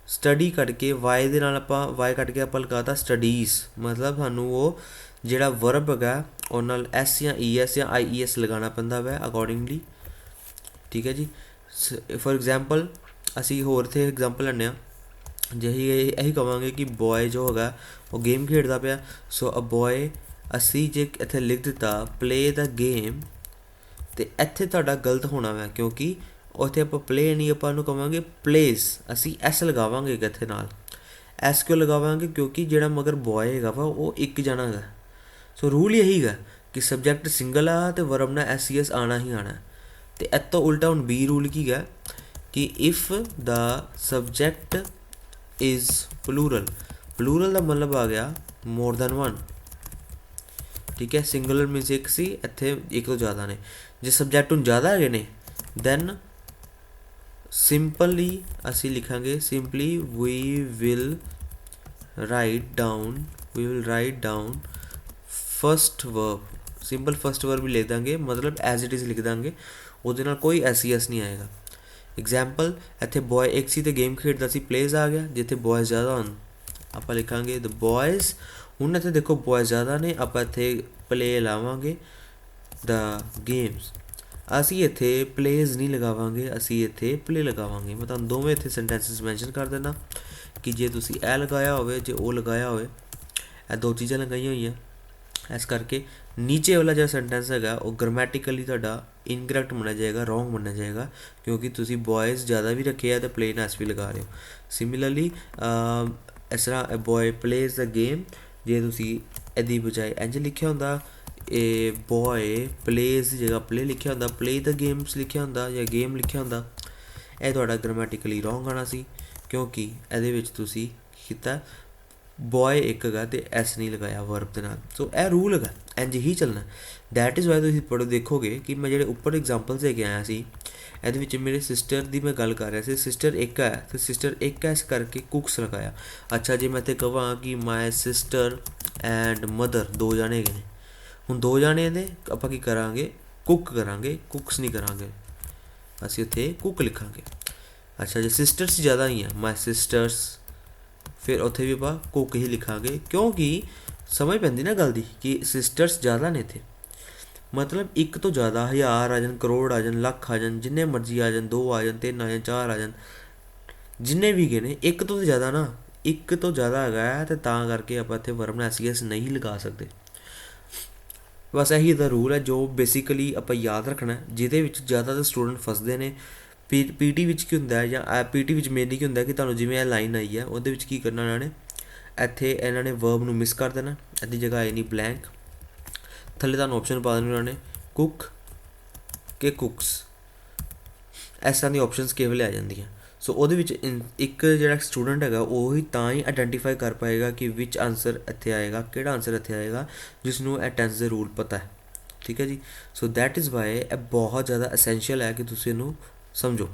A: ਸਟੱਡੀ ਕੱਢ ਕੇ ਵਾਈ ਦੇ ਨਾਲ ਆਪਾਂ ਵਾਈ ਕੱਢ ਕੇ ਆਪਾਂ ਲਗਾਤਾ ਸਟੱਡੀਜ਼। ਮਤਲਬ ਸਾਨੂੰ ਉਹ ਜਿਹੜਾ ਵਰਬ ਹੈਗਾ ਉਹ ਨਾਲ ਐਸ ਜਾਂ ਈ ਐਸ ਜਾਂ ਆਈ ਈ ਐਸ ਲਗਾਉਣਾ ਪੈਂਦਾ ਵੈ ਅਕੋਰਡਿੰਗਲੀ, ਠੀਕ ਹੈ ਜੀ। ਫੋਰ ਐਗਜ਼ਾਮਪਲ ਅਸੀਂ ਹੋਰ ਇੱਥੇ ਐਗਜ਼ਾਮਪਲ ਲੈਂਦੇ ਹਾਂ, ਜੇ ਅਸੀਂ ਇਹੀ ਕਹਾਂਗੇ ਕਿ ਬੋਏ ਜੋ ਹੈਗਾ ਉਹ ਗੇਮ ਖੇਡਦਾ ਪਿਆ, ਸੋ ਅ ਬੋਏ ਅਸੀਂ ਜੇ ਇੱਥੇ ਲਿਖ ਦਿੱਤਾ ਪਲੇ ਦਾ ਗੇਮ, ਅਤੇ ਇੱਥੇ ਤੁਹਾਡਾ ਗਲਤ ਹੋਣਾ ਵਾ, ਕਿਉਂਕਿ ਉੱਥੇ ਆਪਾਂ ਪਲੇ ਨਹੀਂ, ਆਪਾਂ ਉਹਨੂੰ ਕਹਾਂਗੇ ਪਲੇਸ, ਅਸੀਂ ਐਸ ਲਗਾਵਾਂਗੇ ਇੱਥੇ ਨਾਲ। ਐਸ ਕਿਉਂ ਲਗਾਵਾਂਗੇ? ਕਿਉਂਕਿ ਜਿਹੜਾ ਮਗਰ ਬੋਏ ਹੈਗਾ ਵਾ ਉਹ ਇੱਕ ਜਣਾ ਹੈਗਾ। ਸੋ ਰੂਲ ਇਹੀ ਹੈਗਾ ਕਿ ਸਬਜੈਕਟ ਸਿੰਗਲ ਆ ਅਤੇ ਵਰਬ ਨਾਲ ਐਸ ਸੀ ਐਸ ਆਉਣਾ ਹੀ ਆਉਣਾ। ਅਤੇ ਇਹ ਤੋਂ ਉਲਟਾ ਹੁਣ ਬੀ ਰੂਲ ਕੀ ਹੈ ਕਿ if the subject is plural, plural ਦਾ ਮਤਲਬ ਆ ਗਿਆ ਮੋਰ ਦੈਨ ਵਨ, ਠੀਕ ਹੈ। ਸਿੰਗੂਲਰ ਮੀਨਸ ਇੱਕ ਸੀ, ਇੱਥੇ ਇੱਕ ਤੋਂ ਜ਼ਿਆਦਾ ਨੇ। ਜੇ ਸਬਜੈਕਟ ਹੁਣ ਜ਼ਿਆਦਾ ਹੈਗੇ ਨੇ ਦੈਨ ਸਿੰਪਲੀ ਅਸੀਂ ਲਿਖਾਂਗੇ simply we will write down first verb, simple first verb ਵੀ ਲਿਖ ਦਾਂਗੇ, ਮਤਲਬ ਐਜ਼ ਇਟ ਇਜ਼ ਲਿਖ ਦਾਂਗੇ, ਉਹਦੇ ਨਾਲ ਕੋਈ ਐਸ ਸੀ ਐਸ ਨਹੀਂ ਆਏਗਾ। ਐਗਜ਼ਾਮਪਲ ਇੱਥੇ ਬੋਏ ਇੱਕ ਸੀ ਅਤੇ ਗੇਮ ਖੇਡਦਾ ਸੀ, ਪਲੇਜ਼ ਆ ਗਿਆ। ਜਿੱਥੇ ਬੋਇਜ਼ ਜ਼ਿਆਦਾ ਹੋਣ ਆਪਾਂ ਲਿਖਾਂਗੇ ਦ ਬੋਇਜ਼। ਹੁਣ ਇੱਥੇ ਦੇਖੋ ਬੋਇਜ਼ ਜ਼ਿਆਦਾ ਨੇ, ਆਪਾਂ ਇੱਥੇ ਪਲੇ ਲਾਵਾਂਗੇ ਦ ਗੇਮਸ। ਅਸੀਂ ਇੱਥੇ ਪਲੇਜ਼ ਨਹੀਂ ਲਗਾਵਾਂਗੇ, ਅਸੀਂ ਇੱਥੇ ਪਲੇ ਲਗਾਵਾਂਗੇ। ਮੈਂ ਤੁਹਾਨੂੰ ਦੋਵੇਂ ਇੱਥੇ ਸੈਂਟੈਂਸਿਸ ਮੈਂਸ਼ਨ ਕਰ ਦਿੰਦਾ ਕਿ ਜੇ ਤੁਸੀਂ ਇਹ ਲਗਾਇਆ ਹੋਵੇ, ਜੇ ਉਹ ਲਗਾਇਆ ਹੋਵੇ, ਇਹ ਦੋ ਚੀਜ਼ਾਂ ਲਗਾਈਆਂ ਹੋਈਆਂ। ਇਸ ਕਰਕੇ ਨੀਚੇ ਵਾਲਾ ਜਿਹੜਾ ਸੈਂਟੈਂਸ ਹੈਗਾ ਉਹ ਗ੍ਰਾਮੈਟੀਕਲੀ ਤੁਹਾਡਾ ਇਨਕਰੈਕਟ ਮੰਨਿਆ ਜਾਏਗਾ, ਰੋਂਗ ਮੰਨਿਆ ਜਾਏਗਾ, ਕਿਉਂਕਿ ਤੁਸੀਂ ਬੋਇਜ਼ ਜ਼ਿਆਦਾ ਵੀ ਰੱਖਿਆ ਅਤੇ ਪਲੇ ਐਸ ਵੀ ਲਗਾ ਰਹੇ ਹੋ। ਸਿਮਿਲਰਲੀ ਇਸ ਤਰ੍ਹਾਂ ਬੋਏ ਪਲੇਜ਼ ਦਾ ਗੇਮ, ਜੇ ਤੁਸੀਂ ਇਹਦੀ ਬਜਾਏ ਇੰਝ ਲਿਖਿਆ ਹੁੰਦਾ, ਇਹ ਬੋਏ ਪਲੇਜ਼ ਦੀ ਜਗ੍ਹਾ ਪਲੇ ਲਿਖਿਆ ਹੁੰਦਾ, ਪਲੇ ਦਾ ਗੇਮਸ ਲਿਖਿਆ ਹੁੰਦਾ ਜਾਂ ਗੇਮ ਲਿਖਿਆ ਹੁੰਦਾ, ਇਹ ਤੁਹਾਡਾ ਗ੍ਰਾਮੈਟੀਕਲੀ ਰੋਂਗ ਆਉਣਾ ਸੀ, ਕਿਉਂਕਿ ਇਹਦੇ ਵਿੱਚ ਤੁਸੀਂ ਕੀਤਾ ਬੋਏ ਇੱਕ ਹੈਗਾ ਅਤੇ ਐਸ ਨਹੀਂ ਲਗਾਇਆ ਵਰਬ ਦੇ ਨਾਲ। ਸੋ ਇਹ ਰੂਲ ਹੈਗਾ, ਇੰਝ ਹੀ ਚੱਲਣਾ। ਦੈਟ ਇਜ਼ ਵਾਈ ਤੁਸੀਂ ਪੜ੍ਹੋ ਦੇਖੋਗੇ ਕਿ ਮੈਂ ਜਿਹੜੇ ਉੱਪਰ ਐਗਜ਼ਾਮਪਲਸ ਦੇ ਕੇ ਆਇਆ ਸੀ, ਇਹਦੇ ਵਿੱਚ ਮੇਰੇ ਸਿਸਟਰ ਦੀ ਮੈਂ ਗੱਲ ਕਰ ਰਿਹਾ ਸੀ। ਸਿਸਟਰ ਇੱਕ ਹੈ ਅਤੇ ਸਿਸਟਰ ਇੱਕ ਹੈ, ਇਸ ਕਰਕੇ ਕੁਕਸ ਲਗਾਇਆ। ਅੱਛਾ, ਜੇ ਮੈਂ ਇੱਥੇ ਕਹਾਂ ਕਿ ਮਾਈ ਸਿਸਟਰ ਐਂਡ ਮਦਰ ਦੋ ਜਾਣੇ ਹੈਗੇ ਨੇ, ਹੁਣ ਦੋ ਜਾਣੇ ਨੇ, ਆਪਾਂ ਕੀ ਕਰਾਂਗੇ? ਕੁੱਕ ਕਰਾਂਗੇ, ਕੁਕਸ ਨਹੀਂ ਕਰਾਂਗੇ, ਅਸੀਂ ਉੱਥੇ ਕੁੱਕ ਲਿਖਾਂਗੇ। ਅੱਛਾ, ਜੇ ਸਿਸਟਰਸ ਜ਼ਿਆਦਾ ਹੀ ਆ, ਮਾਈ ਸਿਸਟਰਸ, ਫਿਰ ਉੱਥੇ ਵੀ ਆਪਾਂ ਕੁੱਕ ਹੀ ਲਿਖਾਂਗੇ, ਕਿਉਂਕਿ ਸਮਝ ਪੈਂਦੀ ਨਾ ਗੱਲ ਦੀ ਕਿ ਸਿਸਟਰਸ ਜ਼ਿਆਦਾ ਨੇ ਇੱਥੇ, ਮਤਲਬ ਇੱਕ ਤੋਂ ਜ਼ਿਆਦਾ, 1000 ਆ ਜਾਣ, ਕਰੋੜ ਆ ਜਾਣ, ਲੱਖ ਆ ਜਾਣ, ਜਿੰਨੇ ਮਰਜ਼ੀ ਆ ਜਾਣ, 2 ਆ ਜਾਣ, 3 ਆ ਜਾਣ, 4 ਆ ਜਾਣ, ਜਿੰਨੇ ਵੀ ਗਏ ਨੇ, ਇੱਕ ਤੋਂ ਜ਼ਿਆਦਾ ਨਾ, ਇੱਕ ਤੋਂ ਜ਼ਿਆਦਾ ਹੈਗਾ, ਅਤੇ ਤਾਂ ਕਰਕੇ ਆਪਾਂ ਇੱਥੇ ਵਰਬ ਨਾਲ ਐਸ ਸੀ ਐਸ ਨਹੀਂ ਲਗਾ ਸਕਦੇ। ਬਸ ਇਹੀ ਦਾ ਰੂਲ ਹੈ ਜੋ ਬੇਸਿਕਲੀ ਆਪਾਂ ਯਾਦ ਰੱਖਣਾ, ਜਿਹਦੇ ਵਿੱਚ ਜ਼ਿਆਦਾਤਰ ਸਟੂਡੈਂਟ ਫਸਦੇ ਨੇ। ਪੀਟੀ ਵਿੱਚ ਕੀ ਹੁੰਦਾ ਜਾਂ ਪੀਟੀ ਵਿੱਚ ਮੇਨਲੀ ਕੀ ਹੁੰਦਾ ਕਿ ਤੁਹਾਨੂੰ ਜਿਵੇਂ ਇਹ ਲਾਈਨ ਆਈ ਹੈ ਉਹਦੇ ਵਿੱਚ ਕੀ ਕਰਨਾ ਇਹਨਾਂ ਨੇ, ਇੱਥੇ ਇਹਨਾਂ ਨੇ ਵਰਬ ਨੂੰ ਮਿਸ ਕਰ ਦੇਣਾ, ਇਹਦੀ ਜਗ੍ਹਾ ਆਈ ਨਹੀਂ ਬਲੈਂਕ, ਥੱਲੇ ਤੁਹਾਨੂੰ ਆਪਸ਼ਨ ਪਾ ਦੇਣੇ ਉਹਨਾਂ ਨੇ ਕੁੱਕ ਕਿ ਕੁਕਸ, ਇਸ ਤਰ੍ਹਾਂ ਦੀ ਆਪਸ਼ਨਸ ਕੇਵਲ ਆ ਜਾਂਦੀਆਂ। ਸੋ ਉਹਦੇ ਵਿੱਚ ਇੱਕ ਜਿਹੜਾ ਸਟੂਡੈਂਟ ਹੈਗਾ ਉਹ ਹੀ ਤਾਂ ਹੀ ਆਈਡੈਂਟੀਫਾਈ ਕਰ ਪਾਏਗਾ ਕਿ ਵਿਚ ਆਨਸਰ ਇੱਥੇ ਆਏਗਾ, ਕਿਹੜਾ ਆਨਸਰ ਇੱਥੇ ਆਏਗਾ, ਜਿਸ ਨੂੰ ਇਹ ਟੈਂਸ ਦੇ ਰੂਲ ਪਤਾ ਹੈ। ਠੀਕ ਹੈ ਜੀ। ਸੋ ਦੈਟ ਇਜ਼ ਵਾਈ ਇਹ ਬਹੁਤ ਜ਼ਿਆਦਾ ਅਸੈਂਸ਼ੀਅਲ ਹੈ ਕਿ ਤੁਸੀਂ ਇਹਨੂੰ ਸਮਝੋ।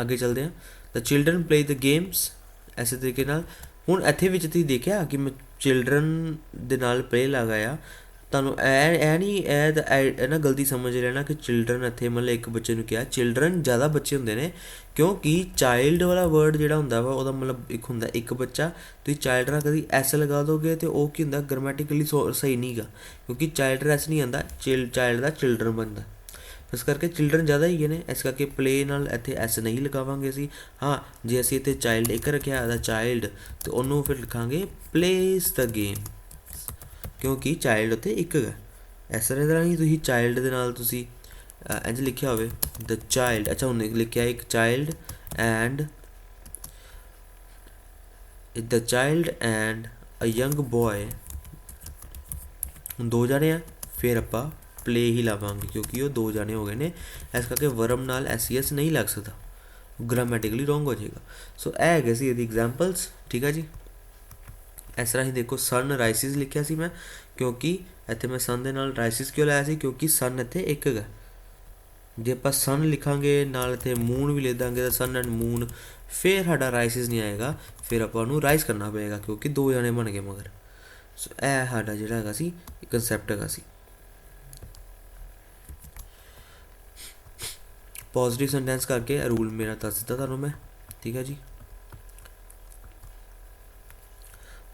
A: ਅੱਗੇ ਚੱਲਦੇ ਹਾਂ। ਦ ਚਿਲਡਰਨ ਪਲੇ ਦ ਗੇਮਸ, ਐਸੇ ਤਰੀਕੇ ਨਾਲ। ਹੁਣ ਇੱਥੇ ਵਿੱਚ ਤੁਸੀਂ ਦੇਖਿਆ ਕਿ ਮੈਂ ਚਿਲਡਰਨ ਦੇ ਨਾਲ ਪਲੇ ਲਗਾਇਆ, ਤੁਹਾਨੂੰ ਇਹ ਨਹੀਂ ਇਹ ਨਾ ਗਲਤੀ ਸਮਝ ਲੈਣਾ ਕਿ ਚਿਲਡਰਨ ਇੱਥੇ ਮਤਲਬ ਇੱਕ ਬੱਚੇ ਨੂੰ ਕਿਹਾ, ਚਿਲਡਰਨ ਜ਼ਿਆਦਾ ਬੱਚੇ ਹੁੰਦੇ ਨੇ, ਕਿਉਂਕਿ ਚਾਈਲਡ ਵਾਲਾ ਵਰਡ ਜਿਹੜਾ ਹੁੰਦਾ ਵਾ ਉਹਦਾ ਮਤਲਬ ਇੱਕ ਹੁੰਦਾ ਇੱਕ ਬੱਚਾ। ਤੁਸੀਂ ਚਾਈਲਡ ਨਾਲ ਕਦੀ ਐਸ ਲਗਾ ਦੋਗੇ ਅਤੇ ਉਹ ਕੀ ਹੁੰਦਾ ਗ੍ਰਾਮੈਟੀਕਲੀ ਸਹੀ ਨਹੀਂ ਗਾ, ਕਿਉਂਕਿ ਚਾਈਲਡ ਐਸ ਨਹੀਂ ਆਉਂਦਾ, ਚਾਈਲਡ ਦਾ ਚਿਲਡਰਨ ਬਣਦਾ। ਇਸ ਕਰਕੇ ਚਿਲਡਰਨ ਜ਼ਿਆਦਾ ਹੀ ਨੇ, ਇਸ ਕਰਕੇ ਪਲੇ ਨਾਲ ਇੱਥੇ ਐਸ ਨਹੀਂ ਲਗਾਵਾਂਗੇ ਅਸੀਂ। ਹਾਂ, ਜੇ ਅਸੀਂ ਇੱਥੇ ਚਾਈਲਡ ਇੱਕ ਰੱਖਿਆ ਇਹਦਾ ਚਾਈਲਡ, ਅਤੇ ਉਹਨੂੰ ਫਿਰ ਲਿਖਾਂਗੇ ਪਲੇਸ ਦ ਗੇਮ, ਕਿਉਂਕਿ ਚਾਈਲਡ ਉੱਥੇ ਇੱਕ ਹੈਗਾ। ਇਸ ਤਰ੍ਹਾਂ ਹੀ ਤੁਸੀਂ ਚਾਈਲਡ ਦੇ ਨਾਲ ਤੁਸੀਂ ਇੰਝ ਲਿਖਿਆ ਹੋਵੇ ਦ ਚਾਈਲਡ, ਅੱਛਾ ਹੁਣ ਲਿਖਿਆ ਇੱਕ child and a young boy, ਹੁਣ ਦੋ ਜਾਣੇ ਆ, ਫਿਰ ਆਪਾਂ ਪਲੇ ਹੀ ਲਾਵਾਂਗੇ ਕਿਉਂਕਿ ਉਹ ਦੋ ਜਾਣੇ ਹੋ ਗਏ ਨੇ, ਇਸ ਕਰਕੇ ਵਰਬ ਨਾਲ ਐਸ ਸੀ ਐਸ ਨਹੀਂ ਲੱਗ ਸਕਦਾ, ਗ੍ਰਾਮੈਟਿਕਲੀ ਰੋਂਗ ਹੋ ਜਾਏਗਾ। ਸੋ ਇਹ ਹੈਗੇ ਸੀ ਇਹਦੀ ਐਗਜ਼ਾਮਪਲਸ। ਠੀਕ ਹੈ ਜੀ। ਇਸ ਤਰ੍ਹਾਂ ਹੀ ਦੇਖੋ ਸਨ ਰਾਈਸਿਸ ਲਿਖਿਆ ਸੀ ਮੈਂ, ਕਿਉਂਕਿ ਇੱਥੇ ਮੈਂ ਸਨ ਦੇ ਨਾਲ ਰਾਈਸਿਸ ਕਿਉਂ ਲਾਇਆ ਸੀ, ਕਿਉਂਕਿ ਸਨ ਇੱਥੇ ਇੱਕ ਹੈਗਾ। ਜੇ ਆਪਾਂ ਸਨ ਲਿਖਾਂਗੇ ਨਾਲ ਇੱਥੇ ਮੂਨ ਵੀ ਲਿਖ ਦਾਂਗੇ ਤਾਂ ਸਨ ਐਂਡ ਮੂਨ, ਫਿਰ ਸਾਡਾ ਰਾਈਸਿਸ ਨਹੀਂ ਆਏਗਾ, ਫਿਰ ਆਪਾਂ ਉਹਨੂੰ ਰਾਈਸ ਕਰਨਾ ਪਏਗਾ ਕਿਉਂਕਿ ਦੋ ਜਣੇ ਬਣ ਗਏ ਮਗਰ। ਸੋ ਇਹ ਸਾਡਾ ਜਿਹੜਾ ਹੈਗਾ ਸੀ ਕੰਸੈਪਟ ਹੈਗਾ ਸੀ। ਪੋਜ਼ਿਟਿਵ ਸੈਂਟੈਂਸ ਕਰਕੇ ਰੂਲ ਮੇਰਾ ਦੱਸ ਦਿੱਤਾ ਤੁਹਾਨੂੰ ਮੈਂ। ਠੀਕ ਹੈ ਜੀ।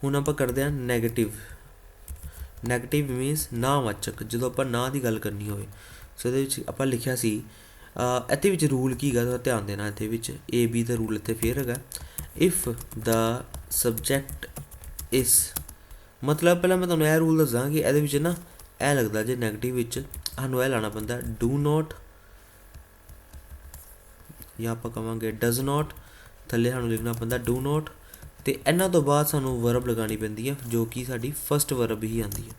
A: ਹੁਣ ਆਪਾਂ ਕਰਦੇ ਹਾਂ ਨੈਗੇਟਿਵ। ਨੈਗੇਟਿਵ ਮੀਨਸ ਨਾਵਾਚਕ, ਜਦੋਂ ਆਪਾਂ ਨਾਂ ਦੀ ਗੱਲ ਕਰਨੀ ਹੋਵੇ। ਸੋ ਇਹਦੇ ਵਿੱਚ ਆਪਾਂ ਲਿਖਿਆ ਸੀ ਇੱਥੇ ਵਿੱਚ ਰੂਲ ਕੀ ਹੈਗਾ, ਤੁਹਾਡਾ ਧਿਆਨ ਦੇਣਾ ਇੱਥੇ ਵਿੱਚ AB ਦਾ ਰੂਲ ਇੱਥੇ ਫੇਰ ਹੈਗਾ, ਇਫ ਦਾ ਸਬਜੈਕਟ ਇਸ, ਮਤਲਬ ਪਹਿਲਾਂ ਮੈਂ ਤੁਹਾਨੂੰ ਇਹ ਰੂਲ ਦੱਸਾਂ ਕਿ ਇਹਦੇ ਵਿੱਚ ਨਾ ਇਹ ਲੱਗਦਾ ਜੇ ਨੈਗੇਟਿਵ ਵਿੱਚ ਸਾਨੂੰ ਇਹ ਲਾਣਾ ਪੈਂਦਾ ਡੂ ਨੋਟ, ਜਾਂ ਆਪਾਂ ਕਹਾਂਗੇ ਡਜ਼ ਨੋਟ, ਥੱਲੇ ਸਾਨੂੰ ਲਿਖਣਾ ਪੈਂਦਾ ਡੂ ਨੋਟ, ਅਤੇ ਇਹਨਾਂ ਤੋਂ ਬਾਅਦ ਸਾਨੂੰ ਵਰਬ ਲਗਾਉਣੀ ਪੈਂਦੀ ਹੈ ਜੋ ਕਿ ਸਾਡੀ ਫਸਟ ਵਰਬ ਹੀ ਆਉਂਦੀ ਹੈ।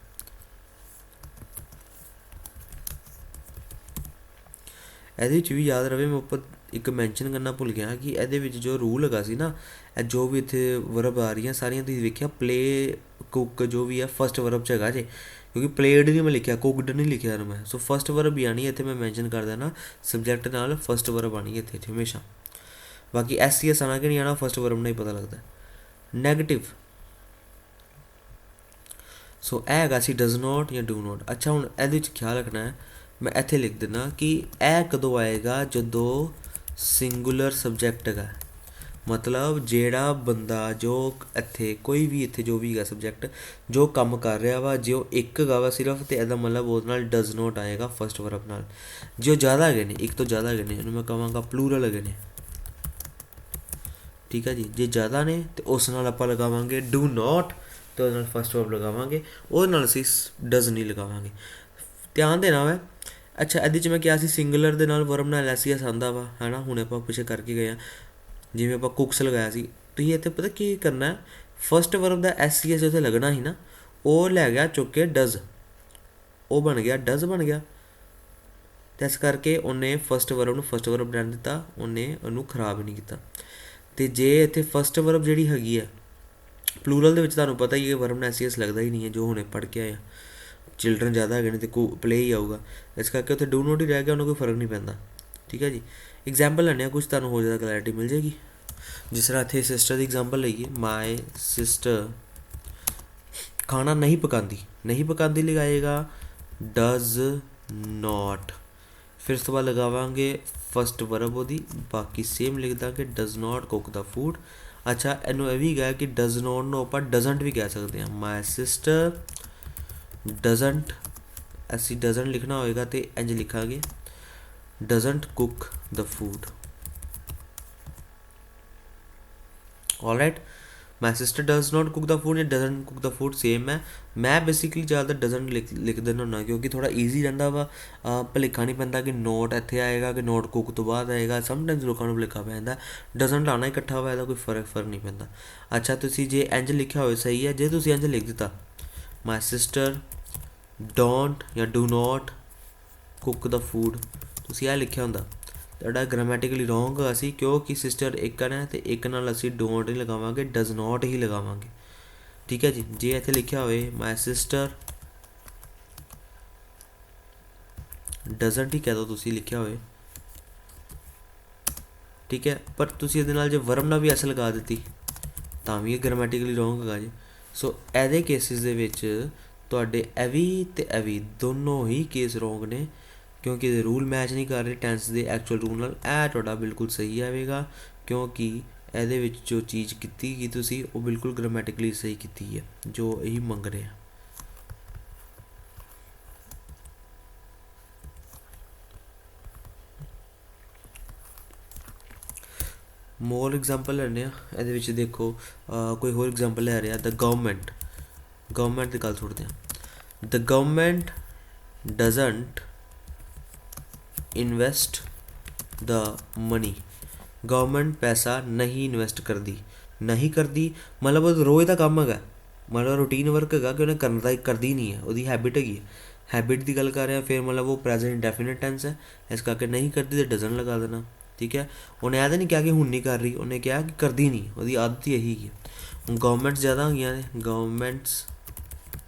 A: ਇਹਦੇ ਵਿੱਚ ਵੀ ਯਾਦ ਰਵੇ, ਮੈਂ ਉੱਪਰ ਇੱਕ ਮੈਂਸ਼ਨ ਕਰਨਾ ਭੁੱਲ ਗਿਆ ਕਿ ਇਹਦੇ ਵਿੱਚ ਜੋ ਰੂਲ ਹੈਗਾ ਸੀ ਨਾ, ਇਹ ਜੋ ਵੀ ਇੱਥੇ ਵਰਬ ਆ ਰਹੀਆਂ ਸਾਰੀਆਂ ਤੁਸੀਂ ਵੇਖਿਆ ਪਲੇ ਕੁੱਕ ਜੋ ਵੀ ਹੈ ਫਸਟ ਵਰਬ 'ਚ ਹੈਗਾ ਜੇ, ਕਿਉਂਕਿ ਪਲੇਡ ਨਹੀਂ ਮੈਂ ਲਿਖਿਆ, ਕੁੱਕਡ ਨਹੀਂ ਲਿਖਿਆ ਨਾ ਮੈਂ, ਸੋ ਫਸਟ ਵਰਬ ਹੀ ਆਣੀ ਇੱਥੇ, ਮੈਂ ਮੈਂਸ਼ਨ ਕਰ ਦੇਣਾ ਸਬਜੈਕਟ ਨਾਲ ਫਸਟ ਵਰਬ ਆਣੀ ਇੱਥੇ ਹਮੇਸ਼ਾ। ਬਾਕੀ SCS ਆਣਾ ਕਿ ਨਹੀਂ ਆਣਾ ਫਸਟ ਵਰਬ ਨਾਲ ਹੀ ਪਤਾ ਲੱਗਦਾ। ਨੈਗੇਟਿਵ, ਸੋ ਇਹ ਹੈਗਾ ਸੀ ਡਜ਼ ਨੋਟ ਜਾਂ ਡੂ ਨੋਟ। ਅੱਛਾ ਹੁਣ ਇਹਦੇ ਵਿੱਚ ਖਿਆਲ ਰੱਖਣਾ ਹੈ, ਮੈਂ ਇੱਥੇ ਲਿਖ ਦਿੰਦਾ ਕਿ ਇਹ ਕਦੋਂ ਆਏਗਾ, ਜਦੋਂ ਸਿੰਗੂਲਰ ਸਬਜੈਕਟ ਹੈਗਾ, ਮਤਲਬ ਜਿਹੜਾ ਬੰਦਾ ਜੋ ਇੱਥੇ ਕੋਈ ਵੀ ਇੱਥੇ ਜੋ ਵੀ ਹੈਗਾ ਸਬਜੈਕਟ ਜੋ ਕੰਮ ਕਰ ਰਿਹਾ ਵਾ, ਜੇ ਉਹ ਇੱਕ ਹੈਗਾ ਵਾ ਸਿਰਫ, ਅਤੇ ਇਹਦਾ ਮਤਲਬ ਉਹਦੇ ਨਾਲ ਡਜ਼ ਨੋਟ ਆਏਗਾ ਫਸਟ ਵਰਬ ਨਾਲ। ਜੇ ਉਹ ਜ਼ਿਆਦਾ ਹੈਗੇ ਨੇ, ਇੱਕ ਤੋਂ ਜ਼ਿਆਦਾ ਹੈਗੇ ਨੇ, ਇਹਨੂੰ ਮੈਂ ਕਹਾਂਗਾ ਪਲੂਰਲ ਹੈਗੇ ਨੇ, ਠੀਕ ਹੈ ਜੀ। ਜੇ ਜ਼ਿਆਦਾ ਨੇ ਤਾਂ ਉਸ ਨਾਲ ਆਪਾਂ ਲਗਾਵਾਂਗੇ ਡੂ ਨੋਟ, ਅਤੇ ਉਹਦੇ ਨਾਲ ਫਸਟ ਵਰਬ ਲਗਾਵਾਂਗੇ, ਉਹਦੇ ਨਾਲ ਅਸੀਂ ਡਜ਼ ਨਹੀਂ ਲਗਾਵਾਂਗੇ। ਧਿਆਨ ਦੇਣਾ ਵਾ। ਅੱਛਾ ਇਹਦੇ 'ਚ ਮੈਂ ਕਿਹਾ ਸੀ ਸਿੰਗੂਲਰ ਦੇ ਨਾਲ ਵਰਬ ਨਾਲ SCS ਆਉਂਦਾ ਵਾ, ਹੈ ਨਾ, ਹੁਣ ਆਪਾਂ ਪਿੱਛੇ ਕਰਕੇ ਗਏ ਹਾਂ, ਜਿਵੇਂ ਆਪਾਂ ਕੁੱਕਸ ਲਗਾਇਆ ਸੀ, ਤੁਸੀਂ ਇੱਥੇ ਪਤਾ ਕੀ ਕਰਨਾ, ਫਸਟ ਵਰਬ ਦਾ SCS ਉੱਥੇ ਲੱਗਣਾ ਸੀ ਨਾ, ਉਹ ਲੈ ਗਿਆ ਚੁੱਕ ਕੇ ਡਜ਼, ਉਹ ਬਣ ਗਿਆ ਡਜ਼ ਬਣ ਗਿਆ, ਅਤੇ ਇਸ ਕਰਕੇ ਉਹਨੇ ਫਸਟ ਵਰਬ ਨੂੰ ਫਸਟ ਵਰਬ ਬਣਾ ਦਿੱਤਾ, ਉਹਨੇ ਉਹਨੂੰ ਖਰਾਬ ਨਹੀਂ ਕੀਤਾ। ਅਤੇ ਜੇ ਇੱਥੇ ਫਸਟ ਵਰਬ ਜਿਹੜੀ ਹੈਗੀ ਆ ਪਲੂਰਲ ਦੇ ਵਿੱਚ ਤੁਹਾਨੂੰ ਪਤਾ ਹੀ ਹੈ ਵਰਬ ਨਾਲ SCS ਲੱਗਦਾ ਹੀ ਨਹੀਂ ਹੈ, ਜੋ ਹੁਣੇ ਪੜ੍ਹ ਕੇ ਆਇਆ, ਚਿਲਡਰਨ ਜ਼ਿਆਦਾ ਹੈਗੇ ਨੇ ਅਤੇ ਪਲੇ ਹੀ ਆਊਗਾ, ਇਸ ਕਰਕੇ ਉੱਥੇ ਡੂ ਨੋਟ ਹੀ ਰਹਿ ਗਿਆ, ਉਹਨੂੰ ਕੋਈ ਫਰਕ ਨਹੀਂ ਪੈਂਦਾ, ਠੀਕ ਹੈ ਜੀ। ਐਗਜ਼ਾਮਪਲ ਲੈਂਦੇ ਹਾਂ ਕੁਛ, ਤੁਹਾਨੂੰ ਹੋ ਜ਼ਿਆਦਾ ਕਲੈਰਿਟੀ ਮਿਲ ਜਾਏਗੀ। ਜਿਸ ਤਰ੍ਹਾਂ ਇੱਥੇ ਸਿਸਟਰ ਦੀ ਐਗਜ਼ਾਮਪਲ ਲਈਏ, ਮਾਈ ਸਿਸਟਰ ਖਾਣਾ ਨਹੀਂ ਪਕਾਉਂਦੀ, ਨਹੀਂ ਪਕਾਉਂਦੀ ਲਗਾਏਗਾ ਡਜ਼ ਨੋਟ, ਫਿਰ ਉਸ ਤੋਂ ਬਾਅਦ ਲਗਾਵਾਂਗੇ ਫਸਟ ਵਰਬ ਉਹਦੀ, ਬਾਕੀ ਸੇਮ ਲਿਖ ਦਾਂਗੇ does not cook the food. ਅੱਛਾ ਇਹਨੂੰ ਇਹ ਵੀ ਗਿਆ ਕਿ ਡਜ਼ ਨੋਟ ਨੂੰ ਆਪਾਂ ਡਜ਼ੰਟ ਵੀ ਕਹਿ ਸਕਦੇ ਹਾਂ, ਮਾਈ ਸਿਸਟਰ ਡਜ਼ੰਟ, ਅਸੀਂ ਡਜ਼ੰਟ ਲਿਖਣਾ ਹੋਏਗਾ ਤੇ ਇੰਝ ਲਿਖਾਂਗੇ doesn't cook the food. Alright, my sister does not cook the food ਜਾਂ doesn't cook the food same ਹੈ। ਮੈਂ ਬੇਸਿਕਲੀ ਜ਼ਿਆਦਾ ਡਜ਼ੰਟ ਲਿਖ ਦਿੰਦਾ ਹੁੰਦਾ ਕਿਉਂਕਿ ਥੋੜ੍ਹਾ ਈਜ਼ੀ ਰਹਿੰਦਾ ਵਾ, ਭੁਲੇਖਾ ਨਹੀਂ ਪੈਂਦਾ ਕਿ ਨੋਟ ਇੱਥੇ ਆਏਗਾ ਕਿ ਨੋਟ ਕੁੱਕ ਤੋਂ ਬਾਅਦ ਆਏਗਾ, ਸਮਟਾਈਮਸ ਲੋਕਾਂ ਨੂੰ ਭੁਲੇਖਾ ਪੈ ਜਾਂਦਾ, ਡਜ਼ੰਟ ਆਉਣਾ ਇਕੱਠਾ ਹੋਇਆ ਇਹਦਾ ਕੋਈ ਫਰਕ ਨਹੀਂ ਪੈਂਦਾ। ਅੱਛਾ ਤੁਸੀਂ ਜੇ ਇੰਝ ਲਿਖਿਆ ਹੋਵੇ ਸਹੀ ਹੈ, ਜੇ ਤੁਸੀਂ ਇੰਝ ਲਿਖ ਦਿੱਤਾ ਮਾਈ ਸਿਸਟਰ ਡੋਂਟ ਜਾਂ do not cook the food, ਤੁਸੀਂ ਇਹ ਲਿਖਿਆ ਹੁੰਦਾ, ਤੁਹਾਡਾ ਗ੍ਰਾਮੈਟਿਕਲੀ ਰੋਂਗ ਅਸੀਂ, ਕਿਉਂਕਿ ਸਿਸਟਰ ਇੱਕ ਹੈ ਅਤੇ ਇੱਕ ਨਾਲ ਅਸੀਂ ਡੋਂਟ ਹੀ ਲਗਾਵਾਂਗੇ, ਡਜ਼ ਨੋਟ ਹੀ ਲਗਾਵਾਂਗੇ, ਠੀਕ ਹੈ ਜੀ। ਜੇ ਇੱਥੇ ਲਿਖਿਆ ਹੋਵੇ ਮਾਈ ਸਿਸਟਰ ਡਜ਼ੰਟ ਹੀ ਕਹਿ ਦਿਓ ਤੁਸੀਂ ਲਿਖਿਆ ਹੋਵੇ, ਠੀਕ ਹੈ, ਪਰ ਤੁਸੀਂ ਇਹਦੇ ਨਾਲ ਜੇ ਵਰਬ ਨਾਲ ਵੀ ਐਸ ਲਗਾ ਦਿੱਤੀ ਤਾਂ ਵੀ ਇਹ ਗ੍ਰਾਮੈਟਿਕਲੀ ਰੋਂਗ ਹੈਗਾ ਜੀ। ਸੋ ਇਹਦੇ ਕੇਸਿਸ ਦੇ ਵਿੱਚ ਤੁਹਾਡੇ ਐਵੀ ਅਤੇ ਐਵੀ ਦੋਨੋਂ ਹੀ ਕੇਸ ਰੋਂਗ ਨੇ, ਕਿਉਂਕਿ ਇਹਦੇ ਰੂਲ ਮੈਚ ਨਹੀਂ ਕਰ ਰਹੇ ਟੈਂਸ ਦੇ ਐਕਚੁਅਲ ਰੂਲ ਨਾਲ। ਇਹ ਤੁਹਾਡਾ ਬਿਲਕੁਲ ਸਹੀ ਆਵੇਗਾ ਕਿਉਂਕਿ ਇਹਦੇ ਵਿੱਚ ਜੋ ਚੀਜ਼ ਕੀਤੀ ਗਈ ਤੁਸੀਂ ਉਹ ਬਿਲਕੁਲ ਗ੍ਰਾਮੈਟਿਕਲੀ ਸਹੀ ਕੀਤੀ ਹੈ ਜੋ ਇਹੀ ਮੰਗ ਰਹੇ ਆ। ਮੋਰ ਐਗਜ਼ਾਮਪਲ ਲੈਂਦੇ ਹਾਂ, ਇਹਦੇ ਵਿੱਚ ਦੇਖੋ ਕੋਈ ਹੋਰ ਐਗਜ਼ਾਮਪਲ ਲੈ ਰਿਹਾ, ਦ ਗਵਰਨਮੈਂਟ ਦੀ ਗੱਲ ਸੁਣਦੇ ਹਾਂ। The government doesn't invest the money, government ਪੈਸਾ ਨਹੀਂ ਇਨਵੈਸਟ ਕਰਦੀ, ਨਹੀਂ ਕਰਦੀ ਮਤਲਬ ਉਹ ਰੋਜ਼ ਦਾ ਕੰਮ ਹੈਗਾ, ਮਤਲਬ ਰੂਟੀਨ ਵਰਕ ਹੈਗਾ ਕਿ ਉਹਨੇ ਕਰਦੀ ਨਹੀਂ ਹੈ, ਉਹਦੀ ਹੈਬਿਟ ਹੈਗੀ ਹੈ, ਹੈਬਿਟ ਦੀ ਗੱਲ ਕਰ ਰਿਹਾ, ਫਿਰ ਮਤਲਬ ਉਹ ਪ੍ਰੈਜ਼ੈਂਟ ਇੰਡੈਫੀਨਿਟ ਟੈਂਸ ਹੈ, ਇਸ ਕਰਕੇ ਨਹੀਂ ਕਰਦੀ ਤੇ ਡਜ਼ਨਟ ਲਗਾ ਦੇਣਾ, ਠੀਕ ਹੈ। ਉਹਨੇ ਇਹ ਤਾਂ ਨਹੀਂ ਕਿਹਾ ਕਿ ਹੁਣ ਨਹੀਂ ਕਰ ਰਹੀ, ਉਹਨੇ ਕਿਹਾ ਕਿ ਕਰਦੀ ਨਹੀਂ, ਉਹਦੀ ਆਦਤ ਹੀ ਇਹੀ ਹੈ। ਹੁਣ ਗਵਰਨਮੈਂਟਸ ਜ਼ਿਆਦਾ ਹੋਈਆਂ ਨੇ, ਗਵਰਨਮੈਂਟਸ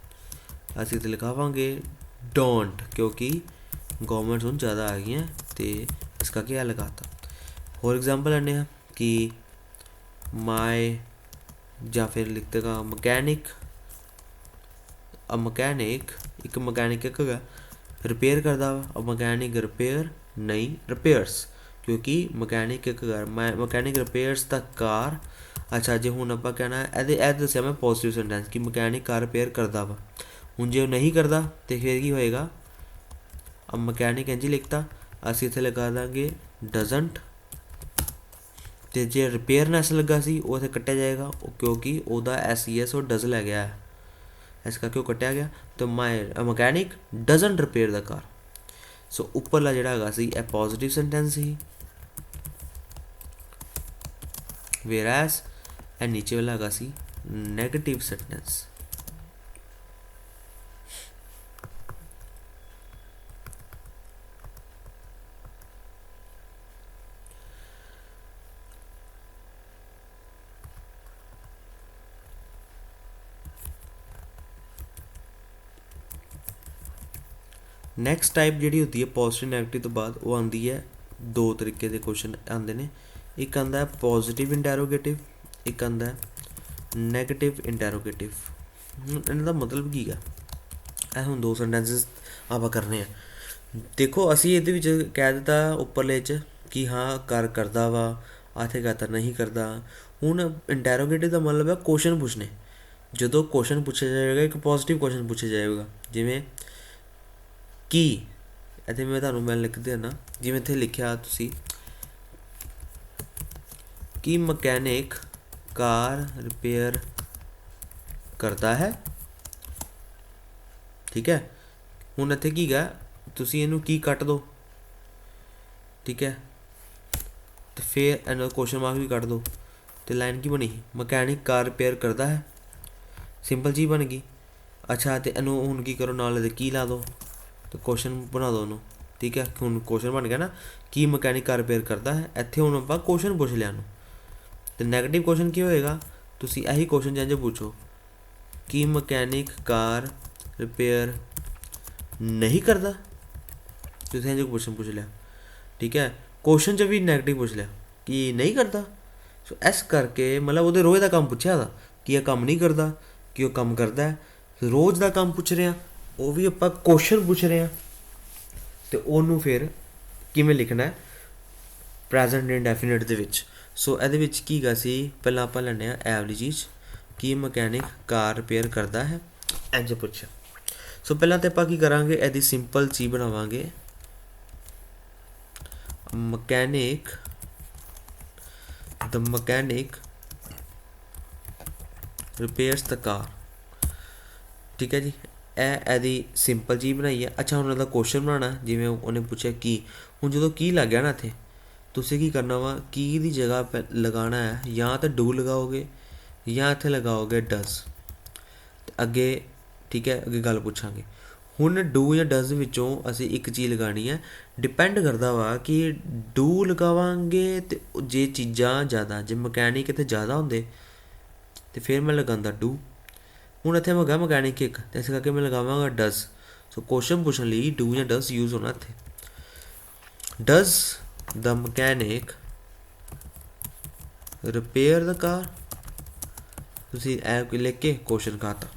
A: ਅਸੀਂ ਤਾਂ ਲਿਖਾਵਾਂਗੇ ਡੋਂਟ, ਕਿਉਂਕਿ ਗਵਰਨਮੈਂਟਸ ਹੁਣ ਜ਼ਿਆਦਾ ਆ ਗਈਆਂ ਅਤੇ ਇਸ ਕਰਕੇ ਇਹ ਲਗਾਤਾ। ਹੋਰ ਐਗਜ਼ਾਮਪਲ ਲੈਂਦੇ ਹਾਂ ਕਿ ਮਾਈ, ਜਾਂ ਫਿਰ ਲਿਖ ਦੇਗਾ ਮਕੈਨਿਕ, ਮਕੈਨਿਕ ਇੱਕ ਮਕੈਨਿਕ ਇੱਕ ਹੈਗਾ ਰਿਪੇਅਰ ਕਰਦਾ ਵਾ, ਮਕੈਨਿਕ ਰਿਪੇਅਰ ਨਹੀਂ ਰਿਪੇਅਰਸ, ਕਿਉਂਕਿ ਮਕੈਨਿਕ ਇੱਕ ਮਕੈਨਿਕ ਰਿਪੇਅਰਸ ਦਾ ਕਾਰ। ਅੱਛਾ ਜੇ ਹੁਣ ਆਪਾਂ ਕਹਿਣਾ ਇਹ ਦੱਸਿਆ ਮੈਂ ਪੋਜ਼ੀਟਿਵ ਸੈਂਟੈਂਸ ਕਿ ਮਕੈਨਿਕ ਕਾਰ ਰਿਪੇਅਰ ਕਰਦਾ ਵਾ, ਹੁਣ ਜੇ ਉਹ ਨਹੀਂ ਕਰਦਾ ਤਾਂ ਫਿਰ ਕੀ ਹੋਏਗਾ, अब ਮਕੈਨਿਕ ਇੰਝ ਲਿਖਤਾ, ਅਸੀਂ ਇੱਥੇ ਲਗਾ ਦਾਂਗੇ ਡਜ਼ਨਟ, ਤੇ ਜੇ ਰਿਪੇਅਰ ਨਾਲ ਐਸ ਲੱਗਾ ਸੀ ਉਹ ਇੱਥੇ ਕੱਟਿਆ ਜਾਏਗਾ, ਕਿਉਂਕਿ ਉਹਦਾ SES ਉਹ ਡਜ਼ ਲੈ ਗਿਆ ਹੈ, ਇਸ ਕਰਕੇ ਉਹ ਕੱਟਿਆ ਗਿਆ। ਤਾਂ ਮਕੈਨਿਕ ਡਜ਼ਨਟ ਰਿਪੇਅਰ ਦਾ ਕਾਰ। ਸੋ ਉੱਪਰਲਾ ਜਿਹੜਾ ਹੈਗਾ ਸੀ ਇਹ ਪੋਜ਼ੀਟਿਵ ਸੈਂਟੈਂਸ ਸੀ, ਵੇਅਰਐਜ਼ ਇਹ ਨੀਚੇ ਵਾਲਾ ਹੈਗਾ ਸੀ ਨੈਗੇਟਿਵ ਸੈਂਟੈਂਸ। ਨੈਕਸਟ ਟਾਈਪ ਜਿਹੜੀ ਹੁੰਦੀ ਹੈ ਪੋਜ਼ੀਟਿਵ ਨੈਗੇਟਿਵ ਤੋਂ ਬਾਅਦ, ਉਹ ਆਉਂਦੀ ਹੈ ਦੋ ਤਰੀਕੇ ਦੇ ਕੁਐਸਚਨ ਆਉਂਦੇ ਨੇ। ਇੱਕ ਆਉਂਦਾ ਹੈ ਪੋਜ਼ੀਟਿਵ ਇੰਟੈਰੋਗੇਟਿਵ, ਇੱਕ ਆਉਂਦਾ ਹੈ ਨੈਗੇਟਿਵ ਇੰਟੈਰੋਗੇਟਿਵ। ਇਹਨਾਂ ਦਾ ਮਤਲਬ ਕੀ ਆ, ਇਹ ਹੁਣ ਦੋ ਸੈਂਟੈਂਸਿਸ ਆਪਾਂ ਕਰਨੇ ਆ। ਦੇਖੋ ਅਸੀਂ ਇਹਦੇ ਵਿੱਚ ਕਹਿ ਦਿੱਤਾ ਉੱਪਰਲੇ 'ਚ ਕਿ ਹਾਂ ਕਰਦਾ ਵਾ, ਆਥੇ ਕਰਤਾ ਨਹੀਂ ਕਰਦਾ। ਹੁਣ ਇੰਟੈਰੋਗੇਟਿਵ ਦਾ ਮਤਲਬ ਹੈ ਕੁਐਸਚਨ ਪੁੱਛਣੇ। ਜਦੋਂ ਕੁਐਸਚਨ ਪੁੱਛਿਆ ਜਾਏਗਾ, ਇੱਕ ਪੋਜ਼ੀਟਿਵ ਕੁਐਸਚਨ ਪੁੱਛਿਆ ਜਾਏਗਾ, ਜਿਵੇਂ ਕੀ, ਇੱਥੇ ਮੈਂ ਲਿਖ ਦੇਣਾ, ਜਿਵੇਂ ਇੱਥੇ ਲਿਖਿਆ ਤੁਸੀਂ ਕੀ ਮਕੈਨਿਕ ਕਾਰ ਰਿਪੇਅਰ ਕਰਦਾ ਹੈ, ਠੀਕ ਹੈ। ਹੁਣ ਇੱਥੇ ਕੀ ਗਾ, ਤੁਸੀਂ ਇਹਨੂੰ ਕੀ ਕੱਟ ਦਿਓ, ਠੀਕ ਹੈ, ਤੇ ਫਿਰ ਇਹਨਾਂ ਕੁਐਸਚਨ ਮਾਰਕ ਵੀ ਕੱਟ ਦਿਓ, ਤੇ ਲਾਈਨ ਕੀ ਬਣੀ, ਮਕੈਨਿਕ ਕਾਰ ਰਿਪੇਅਰ ਕਰਦਾ ਹੈ, ਸਿੰਪਲ ਜੀ ਬਣ ਗਈ। ਅੱਛਾ, ਤੇ ਇਹਨੂੰ ਹੁਣ ਕੀ ਕਰੋ, ਨਾਲ ਇਹਦੇ ਕੀ ਲਾ ਦਿਓ, ਤੇ ਕੁਐਸਚਨ ਬਣਾ ਦਿਓ ਉਹਨੂੰ, ਠੀਕ ਹੈ। ਹੁਣ ਕੁਐਸਚਨ ਬਣ ਗਿਆ ਨਾ, ਕੀ ਮਕੈਨਿਕ ਕਾਰ ਰਿਪੇਅਰ ਕਰਦਾ ਹੈ। ਇੱਥੇ ਹੁਣ ਆਪਾਂ ਕੁਐਸਚਨ ਪੁੱਛ ਲਿਆ ਉਹਨੂੰ। ਤੇ ਨੈਗੇਟਿਵ ਕੁਐਸਚਨ ਕੀ ਹੋਏਗਾ, ਤੁਸੀਂ ਇਹੀ ਕੁਐਸਚਨ ਜਿੰਝ ਪੁੱਛੋ, ਕੀ ਮਕੈਨਿਕ ਕਾਰ ਰਿਪੇਅਰ ਨਹੀਂ ਕਰਦਾ, ਤੁਸੀਂ ਇੰਝ ਕੁਐਸਚਨ ਪੁੱਛ ਲਿਆ, ਠੀਕ ਹੈ। ਕੁਐਸਚਨ 'ਚ ਵੀ ਨੈਗੇਟਿਵ ਪੁੱਛ ਲਿਆ ਕਿ ਨਹੀਂ ਕਰਦਾ। ਸੋ ਇਸ ਕਰਕੇ ਮਤਲਬ ਉਹਦੇ ਰੋਜ਼ ਦਾ ਕੰਮ ਪੁੱਛਿਆ ਦਾ, ਕਿ ਇਹ ਕੰਮ ਨਹੀਂ ਕਰਦਾ, ਕਿ ਉਹ ਕੰਮ ਕਰਦਾ ਹੈ। ਰੋਜ਼ ਦਾ ਕੰਮ ਪੁੱਛ ਰਹੇ ਹਾਂ, ਉਹ ਵੀ ਆਪਾਂ ਕੁਐਸਚਨ ਪੁੱਛ ਰਹੇ ਹਾਂ, ਅਤੇ ਉਹਨੂੰ ਫਿਰ ਕਿਵੇਂ ਲਿਖਣਾ ਪ੍ਰੈਜ਼ੈਂਟ ਇੰਡੈਫੀਨਿਟ ਦੇ ਵਿੱਚ। ਸੋ ਇਹਦੇ ਵਿੱਚ ਕੀ ਗਾ ਸੀ, ਪਹਿਲਾਂ ਆਪਾਂ ਲੈਂਦੇ ਹਾਂ ਐਵਲੀ ਚੀਜ਼, ਕੀ ਮਕੈਨਿਕ ਕਾਰ ਰਿਪੇਅਰ ਕਰਦਾ ਹੈ, ਇੰਝ ਪੁੱਛਿਆ। ਸੋ ਪਹਿਲਾਂ ਤਾਂ ਆਪਾਂ ਕੀ ਕਰਾਂਗੇ, ਇਹਦੀ ਸਿੰਪਲ ਚੀਜ਼ ਬਣਾਵਾਂਗੇ, ਮਕੈਨਿਕ ਰਿਪੇਅਰਸ ਦ ਕਾਰ, ਠੀਕ ਹੈ ਜੀ। ਇਹਦੀ ਸਿੰਪਲ ਚੀਜ਼ ਬਣਾਈ ਹੈ। ਅੱਛਾ, ਹੁਣ ਉਹਦਾ ਕੁਐਸਚਨ ਬਣਾਉਣਾ, ਜਿਵੇਂ ਉਹਨੇ ਪੁੱਛਿਆ ਕੀ। ਹੁਣ ਜਦੋਂ ਕੀ ਲੱਗ ਗਿਆ ਨਾ ਇੱਥੇ, ਤੁਸੀਂ ਕੀ ਕਰਨਾ ਵਾ, ਕੀ ਦੀ ਜਗ੍ਹਾ ਲਗਾਉਣਾ ਹੈ, ਜਾਂ ਤਾਂ ਡੂ ਲਗਾਓਗੇ ਜਾਂ ਇੱਥੇ ਲਗਾਓਗੇ ਡਜ਼, ਅੱਗੇ, ਠੀਕ ਹੈ, ਅੱਗੇ ਗੱਲ ਪੁੱਛਾਂਗੇ। ਹੁਣ ਡੂ ਜਾਂ ਡਜ਼ ਵਿੱਚੋਂ ਅਸੀਂ ਇੱਕ ਚੀਜ਼ ਲਗਾਉਣੀ ਹੈ। ਡਿਪੈਂਡ ਕਰਦਾ ਵਾ ਕਿ ਡੂ ਲਗਾਵਾਂਗੇ ਅਤੇ ਜੇ ਚੀਜ਼ਾਂ ਜ਼ਿਆਦਾ, ਜੇ ਮਕੈਨਿਕ ਇੱਥੇ ਜ਼ਿਆਦਾ ਹੁੰਦੇ ਤਾਂ ਫਿਰ ਮੈਂ ਲਗਾਉਂਦਾ ਡੂ। ਹੁਣ ਇੱਥੇ ਹੈਗਾ ਮਕੈਨਿਕ ਇੱਕ, ਅਤੇ ਇਸ ਕਰਕੇ ਮੈਂ ਲਗਾਵਾਂਗਾ ਡਜ਼। ਸੋ ਕੁਐਸਚਨ ਪੁੱਛਣ ਲਈ ਡੂ ਜਾਂ ਡਜ਼ ਯੂਜ਼ ਹੋਣਾ ਇੱਥੇ। ਡਜ਼ ਦ ਮਕੈਨਿਕ ਰਿਪੇਅਰ ਦਾ ਕਾਰ, ਤੁਸੀਂ ਇਹ ਲਿਖ ਕੇ ਕੁਐਸਚਨ ਕਰਤਾ।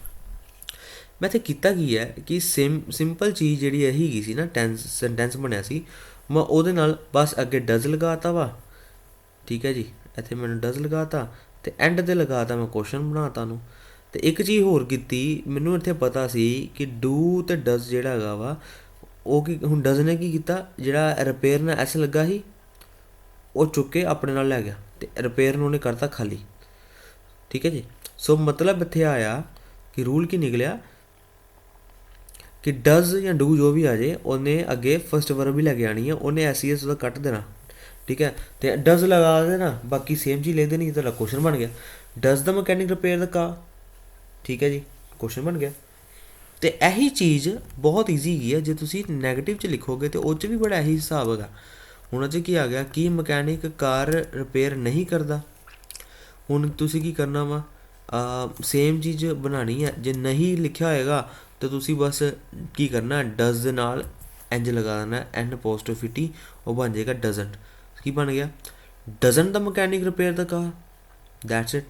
A: ਮੈਂ ਇੱਥੇ ਕੀਤਾ ਕੀ ਹੈ ਕਿ ਸਿੰਪਲ ਚੀਜ਼ ਜਿਹੜੀ ਇਹੀ ਹੈਗੀ ਸੀ ਨਾ, ਸੈਂਟੈਂਸ ਬਣਿਆ ਸੀ, ਮੈਂ ਉਹਦੇ ਨਾਲ ਬਸ ਅੱਗੇ ਡਜ਼ ਲਗਾਤਾ ਵਾ, ਠੀਕ ਹੈ ਜੀ। ਇੱਥੇ ਮੈਨੂੰ ਡਜ਼ ਲਗਾਤਾ, ਅਤੇ ਐਂਡ 'ਤੇ ਲਗਾਤਾ ਮੈਂ ਕੁਐਸਚਨ ਬਣਾਤਾ ਉਹਨੂੰ। ਅਤੇ ਇੱਕ ਚੀਜ਼ ਹੋਰ ਕੀਤੀ, ਮੈਨੂੰ ਇੱਥੇ ਪਤਾ ਸੀ ਕਿ ਡੂ ਅਤੇ ਡਜ਼ ਜਿਹੜਾ ਹੈਗਾ ਵਾ, ਉਹ ਕੀ, ਹੁਣ ਡਜ਼ ਨੇ ਕੀ ਕੀਤਾ, ਜਿਹੜਾ ਰਿਪੇਅਰ ਨਾਲ ਐਸ ਲੱਗਾ ਸੀ ਉਹ ਚੁੱਕ ਕੇ ਆਪਣੇ ਨਾਲ ਲੈ ਗਿਆ, ਅਤੇ ਰਿਪੇਅਰ ਨੂੰ ਉਹਨੇ ਕਰਤਾ ਖਾਲੀ, ਠੀਕ ਹੈ ਜੀ। ਸੋ ਮਤਲਬ ਇੱਥੇ ਆਇਆ ਕਿ ਰੂਲ ਕੀ ਨਿਕਲਿਆ ਕਿ ਡਜ਼ ਜਾਂ ਡੂ ਜੋ ਵੀ ਆ ਜਾਏ, ਉਹਨੇ ਅੱਗੇ ਫਸਟ ਵਰਬ ਵੀ ਲੈ ਕੇ ਆਉਣੀ ਹੈ, ਉਹਨੇ SES ਉਹਦਾ ਕੱਟ ਦੇਣਾ, ਠੀਕ ਹੈ। ਅਤੇ ਡਜ਼ ਲਗਾ ਦੇਣਾ, ਬਾਕੀ ਸੇਮ ਚੀਜ਼ ਲਿਖ ਦੇਣੀ, ਤੁਹਾਡਾ ਕੁਐਸਚਨ ਬਣ ਗਿਆ, ਡਜ਼ ਦਾ ਮਕੈਨਿਕ ਰਿਪੇਅਰ ਦਾ ਕਾਰ, ਠੀਕ ਹੈ ਜੀ, ਕੁਐਸਚਨ ਬਣ ਗਿਆ। ਅਤੇ ਇਹੀ ਚੀਜ਼ ਬਹੁਤ ਈਜ਼ੀ ਹੈਗੀ ਹੈ, ਜੇ ਤੁਸੀਂ ਨੈਗੇਟਿਵ 'ਚ ਲਿਖੋਗੇ ਤਾਂ ਉਹ 'ਚ ਵੀ ਬੜਾ ਇਹੀ ਹਿਸਾਬ ਹੈਗਾ। ਹੁਣ 'ਚ ਕੀ ਆ ਗਿਆ, ਕੀ ਮਕੈਨਿਕ ਕਾਰ ਰਿਪੇਅਰ ਨਹੀਂ ਕਰਦਾ। ਹੁਣ ਤੁਸੀਂ ਕੀ ਕਰਨਾ ਵਾ, ਸੇਮ ਚੀਜ਼ ਬਣਾਉਣੀ ਹੈ। ਜੇ ਨਹੀਂ ਲਿਖਿਆ ਹੋਏਗਾ ਤਾਂ ਤੁਸੀਂ ਬਸ ਕੀ ਕਰਨਾ, ਡਜ਼ ਦੇ ਨਾਲ ਇੰਝ ਲਗਾ ਦੇਣਾ N', ਉਹ ਬਣ ਜਾਏਗਾ ਡਜ਼ਨਟ। ਕੀ ਬਣ ਗਿਆ, doesn't the mechanic repair the car, that's it,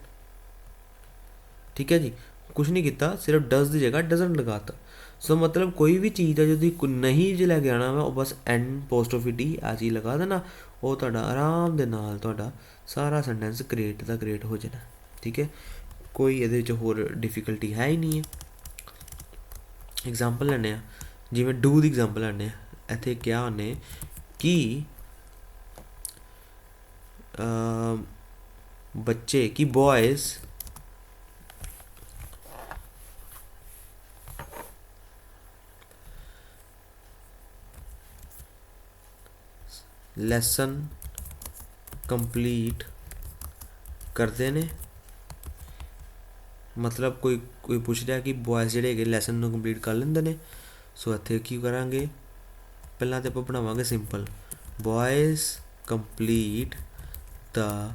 A: ਠੀਕ ਹੈ ਜੀ। ਕੁਛ ਨਹੀਂ ਕੀਤਾ, ਸਿਰਫ ਡਜ਼ ਦੀ ਜਗ੍ਹਾ ਡਜ਼ਨਟ ਲਗਾਤਾ। ਸੋ ਮਤਲਬ ਕੋਈ ਵੀ ਚੀਜ਼ ਦਾ ਜਦੋਂ ਨਹੀਂ ਜੇ ਲੈ ਕੇ ਆਉਣਾ ਵਾ, ਉਹ ਬਸ N', ਆ ਚੀਜ਼ ਲਗਾ ਦੇਣਾ, ਉਹ ਤੁਹਾਡਾ ਆਰਾਮ ਦੇ ਨਾਲ ਤੁਹਾਡਾ ਸਾਰਾ ਸੈਂਟੈਂਸ ਕ੍ਰੀਏਟ ਹੋ ਜਾਣਾ, ਠੀਕ ਹੈ। ਕੋਈ ਇਹਦੇ ਵਿੱਚ ਹੋਰ ਡਿਫੀਕਲਟੀ ਹੈ ਹੀ ਨਹੀਂ ਹੈ। ਐਗਜ਼ਾਮਪਲ ਲੈਂਦੇ ਹਾਂ, ਜਿਵੇਂ ਡੂ ਦੀ ਐਗਜ਼ਾਮਪਲ ਲੈਂਦੇ ਹਾਂ। ਇੱਥੇ ਕਿਹਾ ਉਹਨੇ ਕਿ ਬੱਚੇ ਕਿ ਬॉयज़ ਲੈਸਨ ਕੰਪਲੀਟ ਕਰਦੇ ਨੇ। ਮਤਲਬ ਕੋਈ ਪੁੱਛ ਰਿਹਾ ਕਿ ਬॉयज़ ਜਿਹੜੇ ਹੈਗੇ ਲੈਸਨ ਨੂੰ ਕੰਪਲੀਟ ਕਰ ਲੈਂਦੇ ਨੇ। ਸੋ ਇੱਥੇ ਕੀ ਕਰਾਂਗੇ, ਪਹਿਲਾਂ ਤਾਂ ਆਪਾਂ ਬਣਾਵਾਂਗੇ ਸਿੰਪਲ, ਬॉयज़ ਕੰਪਲੀਟ ਦਾ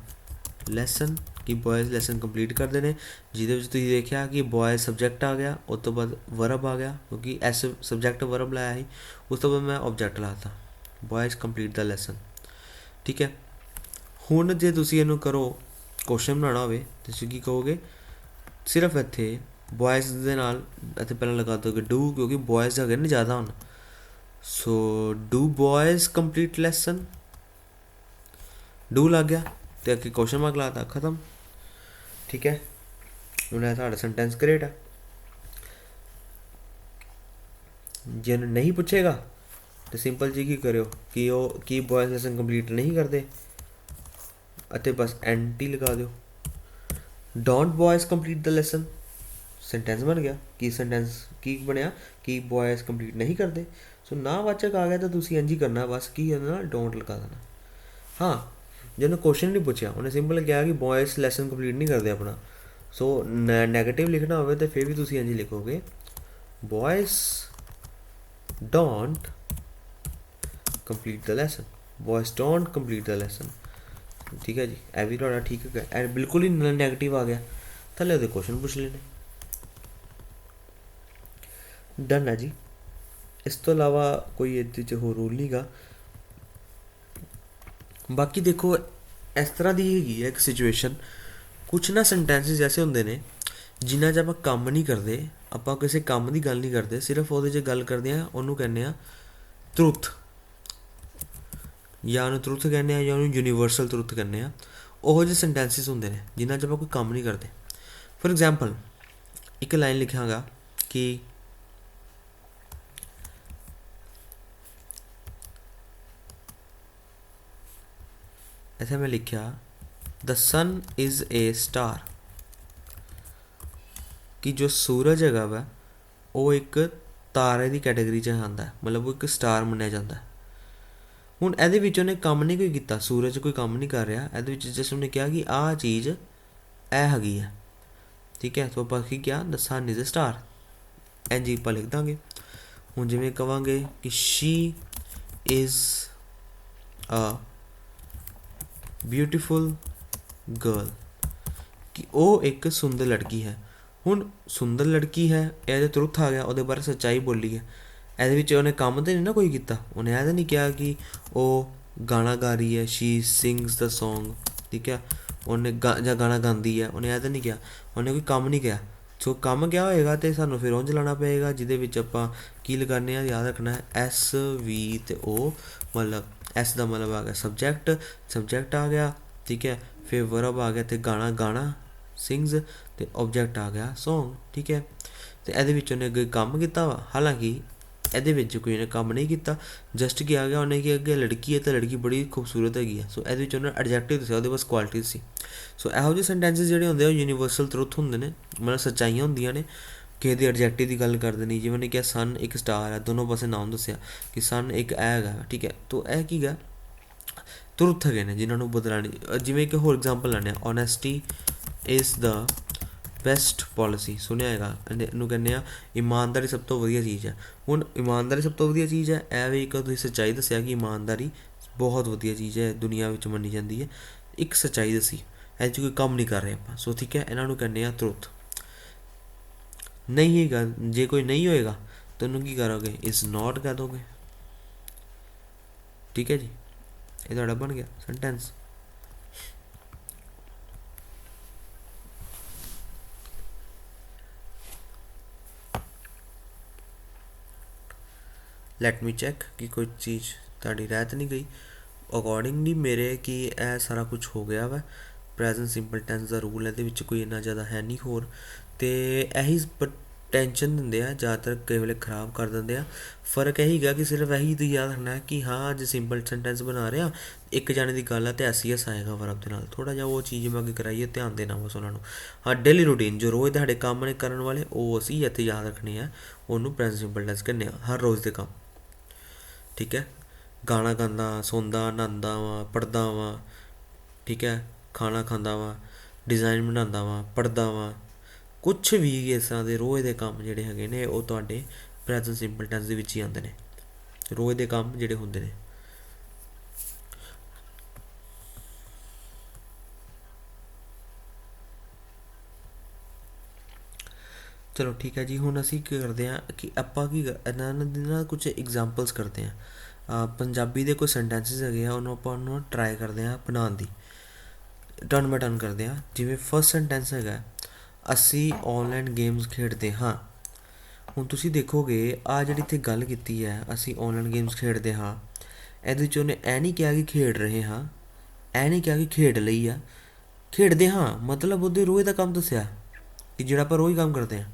A: ਲੈਸਨ, ਕਿ ਬॉयज़ ਲੈਸਨ ਕੰਪਲੀਟ ਕਰਦੇ ਨੇ, ਜਿਹਦੇ ਵਿੱਚ ਤੁਸੀਂ ਦੇਖਿਆ ਕਿ ਬॉयज़ ਸਬਜੈਕਟ ਆ ਗਿਆ, ਉਸ ਤੋਂ ਬਾਅਦ ਵਰਬ ਆ ਗਿਆ, ਕਿਉਂਕਿ ਐਸ ਸਬਜੈਕਟ ਵਰਬ ਲਾਇਆ ਸੀ, ਉਸ ਤੋਂ ਬਾਅਦ ਮੈਂ ਆਬਜੈਕਟ ਲਾਤਾ, ਬॉयज़ ਕੰਪਲੀਟ ਦਾ ਲੈਸਨ। ਠੀਕ ਹੈ, ਹੁਣ ਜੇ ਤੁਸੀਂ ਇਹਨੂੰ ਕਰੋ ਕੁਐਸਚਨ ਬਣਾਉਣਾ ਹੋਵੇ ਤੁਸੀਂ ਕੀ ਕਹੋਗੇ, ਸਿਰਫ ਇੱਥੇ ਬॉयज़ ਦੇ ਨਾਲ ਇੱਥੇ ਪਹਿਲਾਂ ਲਗਾ ਦੋਗੇ ਡੂ, ਕਿਉਂਕਿ ਬॉयज़ ਹੈਗੇ ਨੇ ਜ਼ਿਆਦਾ ਹੁਣ। So do boys complete lesson, do ਲੱਗ ਗਿਆ ਅਤੇ ਅੱਗੇ ਕੁਐਸਚਨ ਮਾਰਕ ਲਾ ਤਾ, ਖਤਮ। ਠੀਕ ਹੈ, ਹੁਣ ਇਹ ਸਾਡਾ ਸੈਂਟੈਂਸ ਕ੍ਰੀਏਟ ਹੈ। ਜੇ ਇਹਨੂੰ ਨਹੀਂ ਪੁੱਛੇਗਾ ਤਾਂ ਸਿੰਪਲ ਜੀ ਕੀ ਕਰਿਓ ਕਿ ਉਹ ਕੀ ਬॉयज़ ਲੈਸਨ ਕੰਪਲੀਟ ਨਹੀਂ ਕਰਦੇ ਅਤੇ ਬਸ ਐਂਟੀ ਲਗਾ ਦਿਓ। Don't boys complete the lesson, sentence ਬਣ ਗਿਆ। ਕੀ ਸੈਂਟੈਂਸ ਕੀ ਬਣਿਆ ਕਿ ਬॉयज़ ਕੰਪਲੀਟ ਨਹੀਂ ਕਰਦੇ। ਸੋ ਨਾ ਵਾਚਕ ਆ ਗਿਆ ਤਾਂ ਤੁਸੀਂ ਇੰਝ ਹੀ ਕਰਨਾ, ਬਸ ਕੀ ਕਰਨਾ, ਡੋਂਟ ਲਗਾ ਦੇਣਾ। ਹਾਂ, ਜੇ ਉਹਨੇ ਕੁਐਸਚਨ ਨਹੀਂ ਪੁੱਛਿਆ, ਉਹਨੇ ਸਿੰਪਲ ਕਿਹਾ ਕਿ ਬॉयज़ ਲੈਸਨ ਕੰਪਲੀਟ ਨਹੀਂ ਕਰਦੇ ਆਪਣਾ। ਸੋ ਨੈਗੇਟਿਵ ਲਿਖਣਾ ਹੋਵੇ ਤਾਂ ਫਿਰ ਵੀ ਤੁਸੀਂ ਇੰਝ ਲਿਖੋਗੇ, boys don't complete the lesson, boys don't complete the lesson. ਠੀਕ ਹੈ ਜੀ, ਇਹ ਵੀ ਤੁਹਾਡਾ ਠੀਕ ਹੈ, ਐ ਬਿਲਕੁਲ ਹੀ ਨੈਗੇਟਿਵ ਆ ਗਿਆ, ਥੱਲੇ ਉਹਦੇ ਕੁਐਸਚਨ ਪੁੱਛ ਲੈਣੇ। ਡਨ ਹੈ ਜੀ। ਇਸ ਤੋਂ ਇਲਾਵਾ ਕੋਈ ਇਹਦੇ 'ਚ ਹੋਰ ਰੂਲ ਨਹੀਂ ਗਾ। ਬਾਕੀ ਦੇਖੋ ਇਸ ਤਰ੍ਹਾਂ ਦੀ ਹੈਗੀ ਹੈ ਇੱਕ ਸਿਚੁਏਸ਼ਨ, ਕੁਛ ਨਾ ਸੈਂਟੈਂਸਿਸ ਐਸੇ ਹੁੰਦੇ ਨੇ ਜਿਨ੍ਹਾਂ 'ਚ ਆਪਾਂ ਕੰਮ ਨਹੀਂ ਕਰਦੇ, ਆਪਾਂ ਕਿਸੇ ਕੰਮ ਦੀ ਗੱਲ ਨਹੀਂ ਕਰਦੇ, ਸਿਰਫ ਉਹਦੇ 'ਚ ਗੱਲ ਕਰਦੇ ਹਾਂ, ਉਹਨੂੰ ਕਹਿੰਦੇ ਹਾਂ ਟਰੂਥ, ਜਾਂ ਉਹਨੂੰ ਟਰੂਥ ਕਹਿੰਦੇ ਹਾਂ, ਜਾਂ ਉਹਨੂੰ ਯੂਨੀਵਰਸਲ ਟਰੂਥ ਕਹਿੰਦੇ ਹਾਂ। ਉਹੋ ਜਿਹੇ ਸੈਂਟੈਂਸਿਸ ਹੁੰਦੇ ਨੇ ਜਿਨ੍ਹਾਂ 'ਚ ਆਪਾਂ ਕੋਈ ਕੰਮ ਨਹੀਂ ਕਰਦੇ। ਫੋਰ ਐਗਜ਼ਾਮਪਲ ਇੱਕ ਲਾਈਨ ਲਿਖਾਂਗਾ ਕਿ ਇੱਥੇ ਮੈਂ ਲਿਖਿਆ ਦ ਸਨ ਇਜ਼ ਏ ਸਟਾਰ, ਕਿ ਜੋ ਸੂਰਜ ਹੈਗਾ ਵਾ ਉਹ ਇੱਕ ਤਾਰੇ ਦੀ ਕੈਟੇਗਰੀ 'ਚ ਆਉਂਦਾ, ਮਤਲਬ ਉਹ ਇੱਕ ਸਟਾਰ ਮੰਨਿਆ ਜਾਂਦਾ। ਹੁਣ ਇਹਦੇ ਵਿੱਚ ਉਹਨੇ ਕੰਮ ਨਹੀਂ ਕੋਈ ਕੀਤਾ, ਸੂਰਜ ਕੋਈ ਕੰਮ ਨਹੀਂ ਕਰ ਰਿਹਾ, ਇਹਦੇ ਵਿੱਚ ਜਸ ਉਹਨੇ ਕਿਹਾ ਕਿ ਆਹ ਚੀਜ਼ ਇਹ ਹੈਗੀ ਹੈ। ਠੀਕ ਹੈ, ਸੋ ਆਪਾਂ ਕੀ ਕਿਹਾ, ਦ ਸਨ ਇਜ਼ ਅ ਸਟਾਰ, ਇੰਝ ਆਪਾਂ ਲਿਖ ਦਾਂਗੇ। ਹੁਣ ਜਿਵੇਂ ਕਹਾਂਗੇ ਕਿ she is a beautiful girl, ਕਿ ਉਹ ਇੱਕ ਸੁੰਦਰ ਲੜਕੀ ਹੈ। ਹੁਣ ਸੁੰਦਰ ਲੜਕੀ ਹੈ, ਇਹਦੇ ਟਰੂਥ ਆ ਗਿਆ, ਉਹਦੇ ਬਾਰੇ ਸੱਚਾਈ ਬੋਲੀ ਹੈ। ਇਹਦੇ ਵਿੱਚ ਉਹਨੇ ਕੰਮ ਤਾਂ ਨਹੀਂ ਨਾ ਕੋਈ ਕੀਤਾ, ਉਹਨੇ ਇਹ ਤਾਂ ਨਹੀਂ ਕਿਹਾ ਕਿ ਉਹ ਗਾਣਾ ਗਾ ਰਹੀ ਹੈ, ਸ਼ੀ ਸਿੰਗਸ ਦਾ ਸੌਂਗ। ਠੀਕ ਹੈ, ਉਹਨੇ ਜਾਂ ਗਾਣਾ ਗਾਉਂਦੀ ਹੈ, ਉਹਨੇ ਇਹ ਤਾਂ ਨਹੀਂ ਕਿਹਾ, ਉਹਨੇ ਕੋਈ ਕੰਮ ਨਹੀਂ ਕਿਹਾ। ਸੋ ਕੰਮ ਕਿਆ ਹੋਏਗਾ ਤਾਂ ਸਾਨੂੰ ਫਿਰ ਉਂਝ ਲਾਉਣਾ ਪਏਗਾ, ਜਿਹਦੇ ਵਿੱਚ ਆਪਾਂ ਕੀ ਲਗਾਉਂਦੇ ਹਾਂ, ਯਾਦ ਰੱਖਣਾ ਹੈ ਐਸ ਵੀ ਅਤੇ ਉਹ, ਮਤਲਬ ਐਸ ਦਾ ਮਤਲਬ ਆ ਗਿਆ ਸਬਜੈਕਟ, ਸਬਜੈਕਟ ਆ ਗਿਆ। ਠੀਕ ਹੈ, ਫਿਰ ਵਰਬ ਆ ਗਿਆ ਅਤੇ ਗਾਣਾ ਗਾਣਾ ਸਿੰਗਸ, ਅਤੇ ਓਬਜੈਕਟ ਆ ਗਿਆ ਸੌਂਗ। ਠੀਕ ਹੈ, ਅਤੇ ਇਹਦੇ ਵਿੱਚ ਉਹਨੇ ਅੱਗੇ ਕੰਮ ਕੀਤਾ ਵਾ, ਹਾਲਾਂਕਿ ਇਹਦੇ ਵਿੱਚ ਕੋਈ ਉਹਨੇ ਕੰਮ ਨਹੀਂ ਕੀਤਾ, ਜਸਟ ਕੀ ਆ ਗਿਆ ਉਹਨੇ ਕਿ ਅੱਗੇ ਲੜਕੀ ਹੈ ਤਾਂ ਲੜਕੀ ਬੜੀ ਖੂਬਸੂਰਤ ਹੈਗੀ ਹੈ। ਸੋ ਇਹਦੇ ਵਿੱਚ ਉਹਨੇ ਐਡਜੈਕਟਿਵ ਦੱਸਿਆ, ਉਹਦੇ ਬਸ ਕੁਆਲਿਟੀ ਸੀ। ਸੋ ਇਹੋ ਜਿਹੇ ਸੈਂਟੈਂਸਿਸ ਜਿਹੜੇ ਹੁੰਦੇ ਆ ਉਹ ਯੂਨੀਵਰਸਲ ਟਰੂਥ ਹੁੰਦੇ ਨੇ, ਮਤਲਬ ਸੱਚਾਈਆਂ ਹੁੰਦੀਆਂ ਨੇ। ਕਿਸੇ ਦੀ ਐਡਜੈਕਟਿਵ ਦੀ ਗੱਲ ਕਰਦੇ ਨਹੀਂ, ਜਿਵੇਂ ਉਹਨੇ ਕਿਹਾ ਸਨ ਇੱਕ ਸਟਾਰ ਹੈ, ਦੋਨੋਂ ਪਾਸੇ ਨਾਮ ਦੱਸਿਆ ਕਿ ਸਨ ਇੱਕ ਇਹ ਹੈਗਾ। ਠੀਕ ਹੈ, ਤੋ ਇਹ ਕੀ ਗਾ, ਟਰੂਥ ਹੈਗੇ ਨੇ ਜਿਨ੍ਹਾਂ ਨੂੰ ਬਦਲਾਣੀ। ਜਿਵੇਂ ਕਿ ਹੋਰ ਐਗਜ਼ਾਮਪਲ ਲੈਂਦੇ ਹਾਂ, honesty is the best policy, ਸੁਣਿਆ ਹੈਗਾ, ਇਹਨੂੰ ਕਹਿੰਦੇ ਆ ਇਮਾਨਦਾਰੀ ਸਭ ਤੋਂ ਵਧੀਆ ਚੀਜ਼ ਹੈ। ਹੁਣ ਇਮਾਨਦਾਰੀ ਸਭ ਤੋਂ ਵਧੀਆ ਚੀਜ਼ ਹੈ, ਇਹ ਵੀ ਇੱਕ ਤੁਸੀਂ ਸੱਚਾਈ ਦੱਸਿਆ ਕਿ ਇਮਾਨਦਾਰੀ ਬਹੁਤ ਵਧੀਆ ਚੀਜ਼ ਹੈ, ਦੁਨੀਆ ਵਿੱਚ ਮੰਨੀ ਜਾਂਦੀ ਹੈ। ਇੱਕ ਸੱਚਾਈ ਦੱਸੀ, ਇਹ 'ਚ ਕੋਈ ਕੰਮ ਨਹੀਂ ਕਰ ਰਹੇ ਆਪਾਂ। ਸੋ ਠੀਕ ਹੈ, ਇਹਨਾਂ ਨੂੰ ਕਹਿੰਦੇ ਆ ਟਰੂਥ। ਨਹੀਂ ਹੈਗਾ, ਜੇ ਕੋਈ ਨਹੀਂ ਹੋਏਗਾ ਤਾਂ ਉਹਨੂੰ ਕੀ ਕਰੋਗੇ, ਇਜ਼ ਨੋਟ ਕਹਿ ਦੋਗੇ। ਠੀਕ ਹੈ ਜੀ, ਇਹ ਤੁਹਾਡਾ ਬਣ ਗਿਆ ਸੈਂਟੈਂਸ। ਲੈਟ ਮੀ ਚੈੱਕ ਕਿ ਕੋਈ ਚੀਜ਼ ਤੁਹਾਡੀ ਰਹਿ ਤਾਂ ਨਹੀਂ ਗਈ। ਅਕੋਰਡਿੰਗਲੀ ਮੇਰੇ ਕਿ ਇਹ ਸਾਰਾ ਕੁਝ ਹੋ ਗਿਆ ਵਾ। ਪ੍ਰੈਜ਼ੈਂਟ ਸਿੰਪਲ ਟੈਂਸ ਦਾ ਰੂਲ ਇਹਦੇ ਵਿੱਚ ਕੋਈ ਇੰਨਾ ਜ਼ਿਆਦਾ ਹੈ ਨਹੀਂ ਹੋਰ, ਅਤੇ ਇਹੀ ਟੈਨਸ਼ਨ ਦਿੰਦੇ ਆ, ਜ਼ਿਆਦਾਤਰ ਕਈ ਵੇਲੇ ਖਰਾਬ ਕਰ ਦਿੰਦੇ ਆ। ਫ਼ਰਕ ਇਹੀ ਗਾ ਕਿ ਸਿਰਫ ਇਹੀ ਤੁਸੀਂ ਯਾਦ ਰੱਖਣਾ ਕਿ ਹਾਂ ਅੱਜ ਸਿੰਪਲ ਸੈਂਟੈਂਸ ਬਣਾ ਰਿਹਾ, ਇੱਕ ਜਾਣੇ ਦੀ ਗੱਲ ਆ ਤੇ ਐਸ ਐਸ ਆਏਗਾ ਵਰਬ ਦੇ ਨਾਲ। ਥੋੜ੍ਹਾ ਜਿਹਾ ਉਹ ਚੀਜ਼ ਮੈਂ ਅੱਗੇ ਕਰਾਈਏ, ਧਿਆਨ ਦੇਣਾ ਬਸ ਉਹਨਾਂ ਨੂੰ। ਹਾਂ ਡੇਲੀ ਰੂਟੀਨ ਜੋ ਰੋਜ਼ ਸਾਡੇ ਕੰਮ ਨੇ ਕਰਨ ਵਾਲੇ, ਉਹ ਅਸੀਂ ਇੱਥੇ ਯਾਦ ਰੱਖਣੇ ਆ, ਉਹਨੂੰ ਪ੍ਰੈਜ਼ੈਂਟ ਸਿੰਪਲ ਟੈਂਸ ਕਹਿੰਦੇ ਆ, ਹਰ ਰੋਜ਼ ਦੇ ਕੰਮ। ਠੀਕ ਹੈ, ਗਾਣਾ ਗਾਉਂਦਾ, ਸੌਂਦਾ, ਨਹਾਉਂਦਾ ਵਾਂ, ਪੜ੍ਹਦਾ ਵਾਂ, ਠੀਕ ਹੈ, ਖਾਣਾ ਖਾਂਦਾ ਵਾਂ, ਡਿਜ਼ਾਈਨ ਬਣਾਉਂਦਾ ਵਾਂ, ਪੜ੍ਹਦਾ ਵਾਂ, ਕੁਛ ਵੀ ਇਸ ਤਰ੍ਹਾਂ ਦੇ ਰੋਜ਼ ਦੇ ਕੰਮ ਜਿਹੜੇ ਹੈਗੇ ਨੇ ਉਹ ਤੁਹਾਡੇ ਪ੍ਰੈਜ਼ੈਂਟ ਸਿੰਪਲ ਟੈਂਸ ਦੇ ਵਿੱਚ ਹੀ ਆਉਂਦੇ ਨੇ, ਰੋਜ਼ ਦੇ ਕੰਮ ਜਿਹੜੇ ਹੁੰਦੇ ਨੇ। ਚਲੋ ਠੀਕ ਹੈ ਜੀ, ਹੁਣ ਅਸੀਂ ਕੀ ਕਰਦੇ ਹਾਂ ਕਿ ਆਪਾਂ ਇਹਨਾਂ ਦੇ ਨਾਲ ਕੁਛ ਐਗਜ਼ਾਮਪਲਸ ਕਰਦੇ ਹਾਂ। ਪੰਜਾਬੀ ਦੇ ਕੋਈ ਸੈਂਟੈਂਸਿਸ ਹੈਗੇ ਆ, ਉਹਨੂੰ ਆਪਾਂ ਟਰਾਈ ਕਰਦੇ ਹਾਂ ਬਣਾਉਣ ਦੀ, ਟਰਨ ਬਾਈ ਟਰਨ ਕਰਦੇ ਹਾਂ। ਜਿਵੇਂ ਫਸਟ ਸੈਂਟੈਂਸ ਹੈਗਾ, ਅਸੀਂ ਔਨਲਾਈਨ ਗੇਮਸ ਖੇਡਦੇ ਹਾਂ। ਹੁਣ ਤੁਸੀਂ ਦੇਖੋਗੇ ਆ ਜਿਹੜੀ ਇੱਥੇ ਗੱਲ ਕੀਤੀ ਹੈ, ਅਸੀਂ ਔਨਲਾਈਨ ਗੇਮਸ ਖੇਡਦੇ ਹਾਂ, ਇਹਦੇ ਵਿੱਚ ਉਹਨੇ ਇਹ ਨਹੀਂ ਕਿਹਾ ਕਿ ਖੇਡ ਰਹੇ ਹਾਂ, ਇਹ ਨਹੀਂ ਕਿਹਾ ਕਿ ਖੇਡ ਲਈ ਆ, ਖੇਡਦੇ ਹਾਂ ਮਤਲਬ ਉਹਦੇ ਰੋਜ਼ ਦਾ ਕੰਮ ਦੱਸਿਆ ਕਿ ਜਿਹੜਾ ਆਪਾਂ ਰੋਜ਼ ਕੰਮ ਕਰਦੇ ਹਾਂ।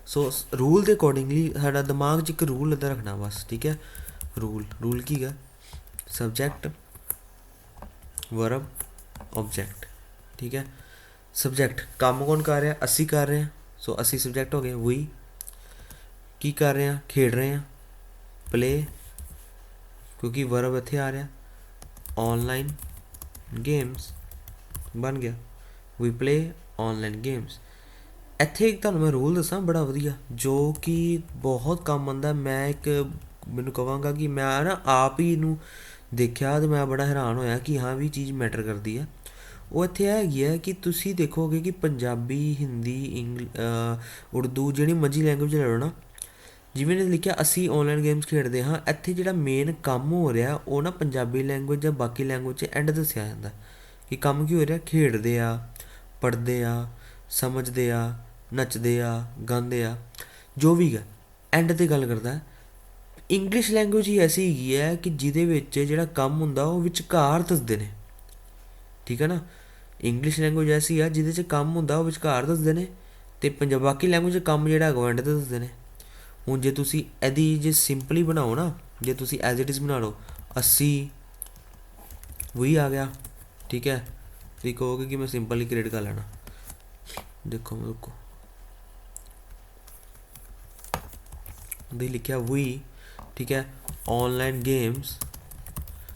A: ਸੋ ਰੂਲ ਦੇ ਅਕੋਰਡਿੰਗਲੀ ਸਾਡਾ ਦਿਮਾਗ 'ਚ ਇੱਕ ਰੂਲ ਇੱਦਾਂ ਰੱਖਣਾ ਬਸ, ਠੀਕ ਹੈ। ਰੂਲ ਕੀ ਗਾ, ਸਬਜੈਕਟ, ਵਰਬ, ਆਬਜੈਕਟ, ਠੀਕ ਹੈ। ਸਬਜੈਕਟ ਕੰਮ ਕੌਣ ਕਰ ਰਿਹਾ, ਅਸੀਂ ਕਰ ਰਹੇ ਹਾਂ, ਸੋ ਅਸੀਂ ਸਬਜੈਕਟ ਹੋ ਗਏ। ਵੀ ਕੀ ਕਰ ਰਹੇ ਹਾਂ, ਖੇਡ ਰਹੇ ਹਾਂ, ਪਲੇ ਕਿਉਂਕਿ ਵਰਬ ਇੱਥੇ ਆ ਰਿਹਾ, ਔਨਲਾਈਨ ਗੇਮਸ ਬਣ ਗਿਆ, ਵੀ ਪਲੇ ਔਨਲਾਈਨ ਗੇਮਸ। ਇੱਥੇ ਇੱਕ ਤੁਹਾਨੂੰ ਮੈਂ ਰੂਲ ਦੱਸਾਂ ਬੜਾ ਵਧੀਆ, ਜੋ ਕਿ ਬਹੁਤ ਕੰਮ ਆਉਂਦਾ। ਮੈਨੂੰ ਕਹਾਂਗਾ ਕਿ ਮੈਂ ਨਾ ਆਪ ਹੀ ਇਹਨੂੰ ਦੇਖਿਆ ਅਤੇ ਮੈਂ ਬੜਾ ਹੈਰਾਨ ਹੋਇਆ ਕਿ ਹਾਂ ਵੀ ਚੀਜ਼ ਮੈਟਰ ਕਰਦੀ ਹੈ। ਉਹ ਇੱਥੇ ਹੈਗੀ ਹੈ ਕਿ ਤੁਸੀਂ ਦੇਖੋਗੇ ਕਿ ਪੰਜਾਬੀ, ਹਿੰਦੀ, ਉਰਦੂ, ਜਿਹੜੀ ਮਰਜ਼ੀ ਲੈਂਗੁਏਜ ਲੈ ਲਓ ਨਾ, ਜਿਵੇਂ ਨੇ ਲਿਖਿਆ ਅਸੀਂ ਔਨਲਾਈਨ ਗੇਮਸ ਖੇਡਦੇ ਹਾਂ, ਇੱਥੇ ਜਿਹੜਾ ਮੇਨ ਕੰਮ ਹੋ ਰਿਹਾ ਉਹ ਨਾ ਪੰਜਾਬੀ ਲੈਂਗੁਏਜ ਜਾਂ ਬਾਕੀ ਲੈਂਗੁਏਜ 'ਚ ਐਂਡ ਦੱਸਿਆ ਜਾਂਦਾ ਕਿ ਕੰਮ ਕੀ ਹੋ ਰਿਹਾ, ਖੇਡਦੇ ਆ, ਪੜ੍ਹਦੇ ਆ, ਸਮਝਦੇ ਆ, ਨੱਚਦੇ ਆ, ਗਾਉਂਦੇ ਆ, ਜੋ ਵੀ ਹੈ ਐਂਡ 'ਤੇ ਗੱਲ ਕਰਦਾ। ਇੰਗਲਿਸ਼ ਲੈਂਗੁਏਜ ਹੀ ਐਸੀ ਹੈਗੀ ਹੈ ਕਿ ਜਿਹਦੇ ਵਿੱਚ ਜਿਹੜਾ ਕੰਮ ਹੁੰਦਾ ਉਹ ਵਿਚਕਾਰ ਦੱਸਦੇ ਨੇ, ਠੀਕ ਹੈ ਨਾ। ਇੰਗਲਿਸ਼ ਲੈਂਗੁਏਜ ਐਸੀ ਆ ਜਿਹਦੇ 'ਚ ਕੰਮ ਹੁੰਦਾ ਉਹ ਵਿਚਕਾਰ ਦੱਸਦੇ ਨੇ, ਅਤੇ ਬਾਕੀ ਲੈਂਗੁਏਜ 'ਚ ਕੰਮ ਜਿਹੜਾ ਹੈਗਾ ਐਂਡ 'ਤੇ ਦੱਸਦੇ ਨੇ। ਹੁਣ ਜੇ ਤੁਸੀਂ ਇਹਦੀ ਜੇ ਸਿੰਪਲੀ ਬਣਾਓ ਨਾ, ਜੇ ਤੁਸੀਂ ਐਜ਼ ਇਟ ਇਜ਼ ਬਣਾ ਲਓ, ਅਸੀਂ ਵਹੀ ਆ ਗਿਆ, ਠੀਕ ਹੈ। ਤੁਸੀਂ ਕਹੋਗੇ ਕਿ ਮੈਂ ਸਿੰਪਲ ਹੀ ਕ੍ਰੀਏਟ ਕਰ ਲੈਣਾ, ਦੇਖੋ ਮੈਂ ਰੁਕੋ ਦੀ ਲਿਖਿਆ ਵੀ, ਠੀਕ ਹੈ, ਔਨਲਾਈਨ ਗੇਮਸ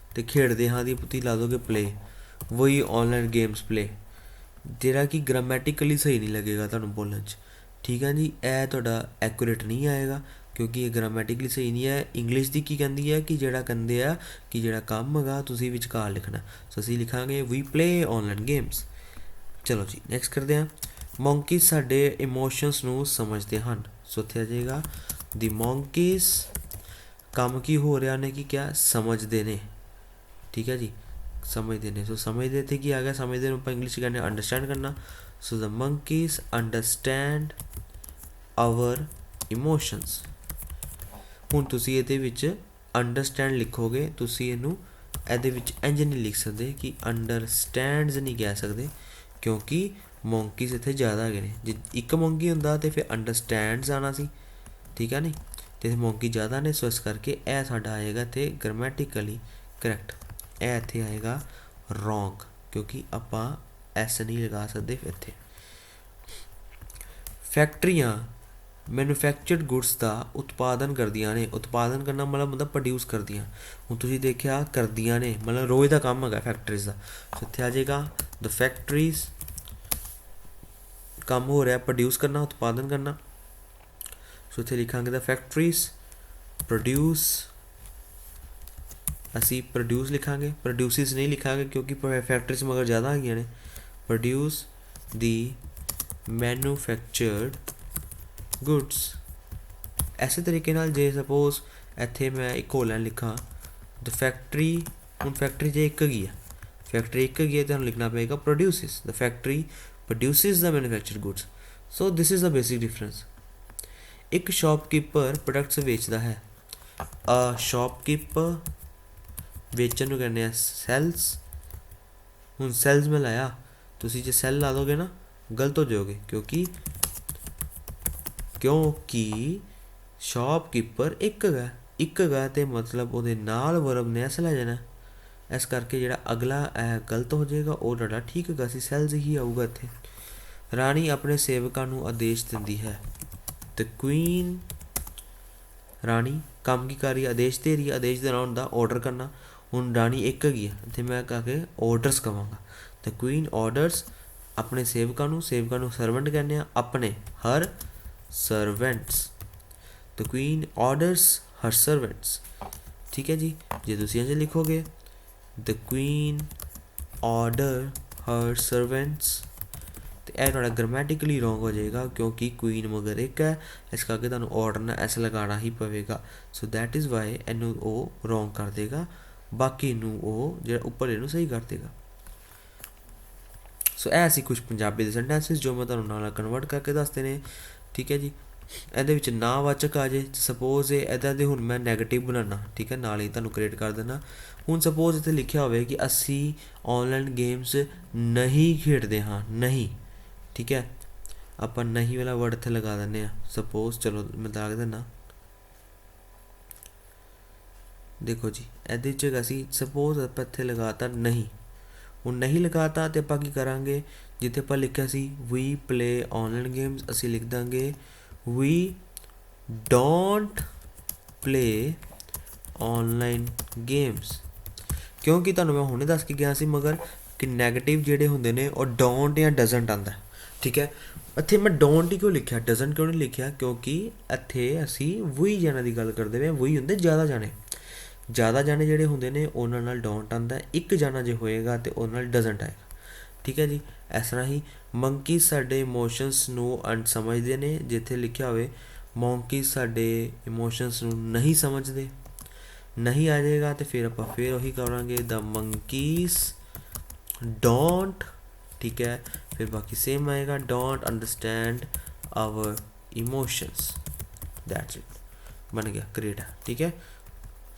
A: ਅਤੇ ਖੇਡਦੇ ਹਾਂ ਦੀ ਤੁਸੀਂ ਲਾ ਦੋਗੇ ਪਲੇ, ਵਹੀ ਔਨਲਾਈਨ ਗੇਮਸ ਪਲੇ, ਜਿਹੜਾ ਕਿ ਗ੍ਰਾਮੈਟੀਕਲੀ ਸਹੀ ਨਹੀਂ ਲੱਗੇਗਾ ਤੁਹਾਨੂੰ ਬੋਲਣ 'ਚ, ਠੀਕ ਹੈ ਜੀ। ਇਹ ਤੁਹਾਡਾ ਐਕੂਰੇਟ ਨਹੀਂ ਆਏਗਾ ਕਿਉਂਕਿ ਇਹ ਗ੍ਰਾਮੈਟਿਕਲੀ ਸਹੀ ਨਹੀਂ ਹੈ। ਇੰਗਲਿਸ਼ ਦੀ ਕੀ ਕਹਿੰਦੀ ਹੈ ਕਿ ਜਿਹੜਾ ਕਹਿੰਦੇ ਆ ਕਿ ਜਿਹੜਾ ਕੰਮ ਹੈਗਾ ਤੁਸੀਂ ਵਿਚਕਾਰ ਲਿਖਣਾ, ਸੋ ਅਸੀਂ ਲਿਖਾਂਗੇ ਵੀ ਪਲੇ ਔਨਲਾਈਨ ਗੇਮਸ। ਚਲੋ ਜੀ ਨੈਕਸਟ ਕਰਦੇ ਹਾਂ। ਮੌਂਕੀਜ਼ ਸਾਡੇ ਇਮੋਸ਼ਨਸ ਨੂੰ ਸਮਝਦੇ ਹਨ, ਸੋ ਇੱਥੇ ਆ ਜਾਏਗਾ ਦੀ ਮੌਂਕੀਜ਼, ਕੰਮ ਕੀ ਹੋ ਰਿਹਾ ਨੇ, ਕੀ ਕਿਹਾ, ਸਮਝਦੇ ਨੇ, ਠੀਕ ਹੈ ਜੀ, ਸਮਝਦੇ ਨੇ। ਸੋ ਸਮਝਦੇ ਇੱਥੇ ਕੀ ਆ ਗਿਆ, ਸਮਝਦੇ ਨੂੰ ਆਪਾਂ ਇੰਗਲਿਸ਼ 'ਚ ਕਹਿੰਦੇ ਅੰਡਰਸਟੈਂਡ ਕਰਨਾ। ਸੋ ਦ ਮੰਕੀਜ਼ ਅੰਡਰਸਟੈਂਡ ਆਵਰ ਇਮੋਸ਼ਨਸ। ਹੁਣ ਤੁਸੀਂ ਇਹਦੇ ਵਿੱਚ ਅੰਡਰਸਟੈਂਡ ਲਿਖੋਗੇ, ਤੁਸੀਂ ਇਹਨੂੰ ਇਹਦੇ ਵਿੱਚ ਇੰਝ ਨਹੀਂ ਲਿਖ ਸਕਦੇ ਕਿ ਅੰਡਰਸਟੈਂਡਸ ਨਹੀਂ ਕਹਿ ਸਕਦੇ ਕਿਉਂਕਿ ਮੌਂਕੀਜ਼ ਇੱਥੇ ਜ਼ਿਆਦਾ ਹੈਗੇ ਨੇ। ਜੇ ਇੱਕ ਮੌਂਕੀ ਹੁੰਦਾ ਤਾਂ ਫਿਰ ਅੰਡਰਸਟੈਂਡਸ ਆਉਣਾ ਸੀ, ਠੀਕ ਹੈ ਨਹੀਂ, ਅਤੇ ਮੌਂਕੀ ਜ਼ਿਆਦਾ ਨੇ, ਸੋ ਇਸ ਕਰਕੇ ਇਹ ਸਾਡਾ ਆਏਗਾ ਇੱਥੇ ਗ੍ਰਾਮੈਟੀਕਲੀ ਕਰੈਕਟ। ਇਹ ਇੱਥੇ ਆਏਗਾ ਰੋਂਗ ਕਿਉਂਕਿ ਆਪਾਂ ਐਸ ਨਹੀਂ ਲਗਾ ਸਕਦੇ ਇੱਥੇ। ਫੈਕਟਰੀਆਂ ਮੈਨੂਫੈਕਚਰਡ ਗੁਡਸ ਦਾ ਉਤਪਾਦਨ ਕਰਦੀਆਂ ਨੇ, ਉਤਪਾਦਨ ਕਰਨਾ ਮਤਲਬ ਹੁੰਦਾ ਪ੍ਰੋਡਿਊਸ ਕਰਦੀਆਂ। ਹੁਣ ਤੁਸੀਂ ਦੇਖਿਆ ਕਰਦੀਆਂ ਨੇ ਮਤਲਬ ਰੋਜ਼ ਦਾ ਕੰਮ ਹੈਗਾ ਫੈਕਟਰੀਜ਼ ਦਾ, ਸੋ ਇੱਥੇ ਆ ਜਾਏਗਾ ਦ ਫੈਕਟਰੀਜ਼, ਕੰਮ ਹੋ ਰਿਹਾ ਪ੍ਰੋਡਿਊਸ ਕਰਨਾ, ਉਤਪਾਦਨ ਕਰਨਾ, ਸੋ ਇੱਥੇ ਲਿਖਾਂਗੇ ਦ ਫੈਕਟਰੀਜ਼ ਪ੍ਰੋਡਿਊਸ, ਅਸੀਂ ਪ੍ਰੋਡਿਊਸ ਲਿਖਾਂਗੇ, ਪ੍ਰੋਡਿਊਸਿਸ ਨਹੀਂ ਲਿਖਾਂਗੇ ਕਿਉਂਕਿ ਫੈਕਟਰੀਜ਼ ਮਗਰ ਜ਼ਿਆਦਾ ਹੈਗੀਆਂ ਨੇ। ਪ੍ਰੋਡਿਊਸ ਦੀ ਮੈਨੂਫੈਕਚਰਡ ਗੁਡਸ। ਐਸੇ ਤਰੀਕੇ ਨਾਲ ਜੇ ਸਪੋਜ਼ ਇੱਥੇ ਮੈਂ ਇੱਕ ਹੋਰ ਲਾਈਨ ਲਿਖਾਂ ਦ ਫੈਕਟਰੀ, ਹੁਣ ਫੈਕਟਰੀ ਜੇ ਇੱਕ ਹੈਗੀ ਆ, ਫੈਕਟਰੀ ਇੱਕ ਹੈਗੀ ਹੈ ਤੁਹਾਨੂੰ ਲਿਖਣਾ ਪਏਗਾ produces, the factory produces the manufactured goods. So this is the basic difference. ਇੱਕ ਸ਼ੌਪਕੀਪਰ ਪ੍ਰੋਡਕਟਸ ਵੇਚਦਾ ਹੈ, ਸ਼ੌਪਕੀਪਰ ਵੇਚਣ ਨੂੰ ਕਹਿੰਦੇ ਆ ਸੈਲਸ। ਹੁਣ ਸੈਲਸ ਮੈਂ ਲਾਇਆ, ਤੁਸੀਂ ਜੇ ਸੈਲ ਲਾ ਦੋਗੇ ਨਾ ਗਲਤ ਹੋ ਜਾਓਗੇ ਕਿਉਂਕਿ ਕਿਉਂਕਿ ਸ਼ਾਪਕੀਪਰ ਇੱਕ ਹੈਗਾ ਤੇ ਮਤਲਬ ਉਹਦੇ ਨਾਲ ਵਰਬ ਨੇ ਐਸ ਲੈ ਜਾਣਾ। ਇਸ ਕਰਕੇ ਜਿਹੜਾ ਅਗਲਾ ਇਹ ਗਲਤ ਹੋ ਜਾਏਗਾ, ਉਹ ਤੁਹਾਡਾ ਠੀਕ ਹੈਗਾ ਸੀ, ਸੈਲਜ਼ ਹੀ ਆਊਗਾ ਇੱਥੇ। ਰਾਣੀ ਆਪਣੇ ਸੇਵਕਾਂ ਨੂੰ ਆਦੇਸ਼ ਦਿੰਦੀ ਹੈ। ਦ ਕੁਈਨ, ਰਾਣੀ ਕੰਮ ਕੀ ਕਰ ਰਹੀ ਹੈ, ਆਦੇਸ਼ ਦੇ ਰਹੀ ਹੈ। ਆਦੇਸ਼ ਦੇਣਾ ਹੁੰਦਾ ਆਰਡਰ ਕਰਨਾ। ਹੁਣ ਰਾਣੀ ਇੱਕ ਹੈਗੀ ਹੈ, ਇੱਥੇ ਮੈਂ ਕਹ ਕੇ ਆਰਡਰਸ ਕਹਾਂਗਾ। ਦ ਕੁਈਨ ਆਰਡਰਸ ਆਪਣੇ ਸੇਵਕਾਂ ਨੂੰ ਸਰਵੈਂਟ ਕਹਿੰਦੇ ਆ, ਆਪਣੇ ਹਰ ਸਰਵੈਂਟਸ। ਦ ਕੁਈਨ ਆਰਡਰਸ ਹਰ ਸਰਵੈਂਟਸ। ਠੀਕ ਹੈ ਜੀ। ਜੇ ਤੁਸੀਂ ਇੰਝ ਲਿਖੋਗੇ ਦ ਕੁਈਨ ਆਰਡਰ ਹਰ ਸਰਵੈਂਟਸ, ਤੇ ਇਹ ਤੁਹਾਡਾ ਗ੍ਰਾਮੈਟਿਕਲੀ ਰੋਂਗ ਹੋ ਜਾਏਗਾ, ਕਿਉਂਕਿ ਕੁਈਨ ਮਗਰ ਇੱਕ ਹੈ, ਇਸ ਕਰਕੇ ਤੁਹਾਨੂੰ ਆਰਡਰ ਨਾਲ ਐਸ ਲਗਾਉਣਾ ਹੀ ਪਵੇਗਾ। ਸੋ ਦੈਟ ਇਜ਼ ਵਾਈ ਇਹਨੂੰ ਉਹ ਰੋਂਗ ਕਰ ਦੇਗਾ, ਬਾਕੀ ਨੂੰ ਉਹ ਜਿਹੜਾ ਉੱਪਰ ਇਹਨੂੰ ਸਹੀ ਕਰ ਦੇਗਾ। ਸੋ ਇਹ ਸੀ ਕੁਛ ਪੰਜਾਬੀ ਦੇ ਸੈਂਟੈਂਸਿਸ ਜੋ ਮੈਂ ਤੁਹਾਨੂੰ ਨਾਲ ਕਨਵਰਟ ਕਰਕੇ ਦੱਸਦੇ ਨੇ। ਠੀਕ ਹੈ ਜੀ। ਇਹਦੇ ਵਿੱਚ ਨਾਵਾਚਕ ਆ ਜੇ, ਸਪੋਜ਼ ਇਹਦਾ ਦੇ ਹੁਣ ਮੈਂ ਨੈਗੇਟਿਵ ਬਣਾਉਣਾ, ਠੀਕ ਹੈ, ਨਾਲ ਹੀ ਤੁਹਾਨੂੰ ਕ੍ਰੀਏਟ ਕਰ ਦੇਣਾ। ਹੁਣ ਸਪੋਜ਼ ਇੱਥੇ ਲਿਖਿਆ ਹੋਵੇ ਕਿ ਅਸੀਂ ਔਨਲਾਈਨ ਗੇਮਸ ਨਹੀਂ ਖੇਡਦੇ ਹਾਂ, ਨਹੀਂ, ਠੀਕ ਹੈ, ਆਪਾਂ ਨਹੀਂ ਵਾਲਾ ਵਰਡ ਇੱਥੇ ਲਗਾ ਦਿੰਦੇ ਹਾਂ। ਸਪੋਜ਼ ਚਲੋ ਮੈਂ ਦਾਗ ਦਿੰਦਾ, ਦੇਖੋ ਜੀ ਇਹਦੇ 'ਚ ਅਸੀਂ ਸਪੋਜ਼ ਆਪਾਂ ਇੱਥੇ ਲਗਾਤਾ ਨਹੀਂ। ਹੁਣ ਨਹੀਂ ਲਗਾਤਾ ਤੇ ਆਪਾਂ ਕੀ ਕਰਾਂਗੇ, ਜਿੱਥੇ ਆਪਾਂ ਲਿਖਿਆ ਸੀ ਵੀ ਪਲੇ ਔਨਲਾਈਨ ਗੇਮਸ, ਅਸੀਂ ਲਿਖ ਦਾਂਗੇ ਵੀ ਡੋਂਟ ਪਲੇ ਔਨਲਾਈਨ ਗੇਮਸ। ਕਿਉਂਕਿ ਤੁਹਾਨੂੰ ਮੈਂ ਹੁਣੇ ਦੱਸ ਕੇ ਗਿਆ ਸੀ ਮਗਰ ਕਿ ਨੈਗੇਟਿਵ ਜਿਹੜੇ ਹੁੰਦੇ ਨੇ ਉਹ ਡੋਂਟ ਜਾਂ ਡਜ਼ਨਟ ਆਉਂਦਾ। ਠੀਕ ਹੈ, ਇੱਥੇ ਮੈਂ ਡੋਂਟ ਹੀ ਕਿਉਂ ਲਿਖਿਆ, ਡਜ਼ਨਟ ਕਿਉਂ ਨਹੀਂ ਲਿਖਿਆ, ਕਿਉਂਕਿ ਇੱਥੇ ਅਸੀਂ ਵੀ ਜਾਣੇ ਦੀ ਗੱਲ ਕਰਦੇ ਪਏ। ਵੀ ਹੁੰਦੇ ਜ਼ਿਆਦਾ ਜਾਣੇ, ਜ਼ਿਆਦਾ ਜਾਣੇ ਜਿਹੜੇ ਹੁੰਦੇ ਨੇ ਉਹਨਾਂ ਨਾਲ ਡੋਂਟ ਆਉਂਦਾ। ਇੱਕ ਜਾਣਾ ਜੇ ਹੋਏਗਾ ਤੇ ਉਹਨਾਂ ਨਾਲ ਡਜ਼ਨਟ ਆਏਗਾ। ਠੀਕ ਹੈ ਜੀ। ਇਸ ਤਰ੍ਹਾਂ ਹੀ ਮੰਕੀ ਸਾਡੇ ਇਮੋਸ਼ਨਸ ਨੂੰ ਸਮਝਦੇ ਨੇ, ਜਿੱਥੇ ਲਿਖਿਆ ਹੋਵੇ ਮੰਕੀ ਸਾਡੇ ਇਮੋਸ਼ਨਸ ਨੂੰ ਨਹੀਂ ਸਮਝਦੇ, ਨਹੀਂ ਆ ਜਾਏਗਾ ਤੇ ਫਿਰ ਆਪਾਂ ਫਿਰ ਉਹੀ ਕਰਾਂਗੇ ਦ ਮੰਕੀਜ਼ ਡੋਂਟ, ਠੀਕ ਹੈ, ਫਿਰ ਬਾਕੀ ਸੇਮ ਆਏਗਾ don't understand our emotions. That's it, ਬਣ ਗਿਆ, ਕ੍ਰੀਏਟ ਹੈ। ਠੀਕ ਹੈ।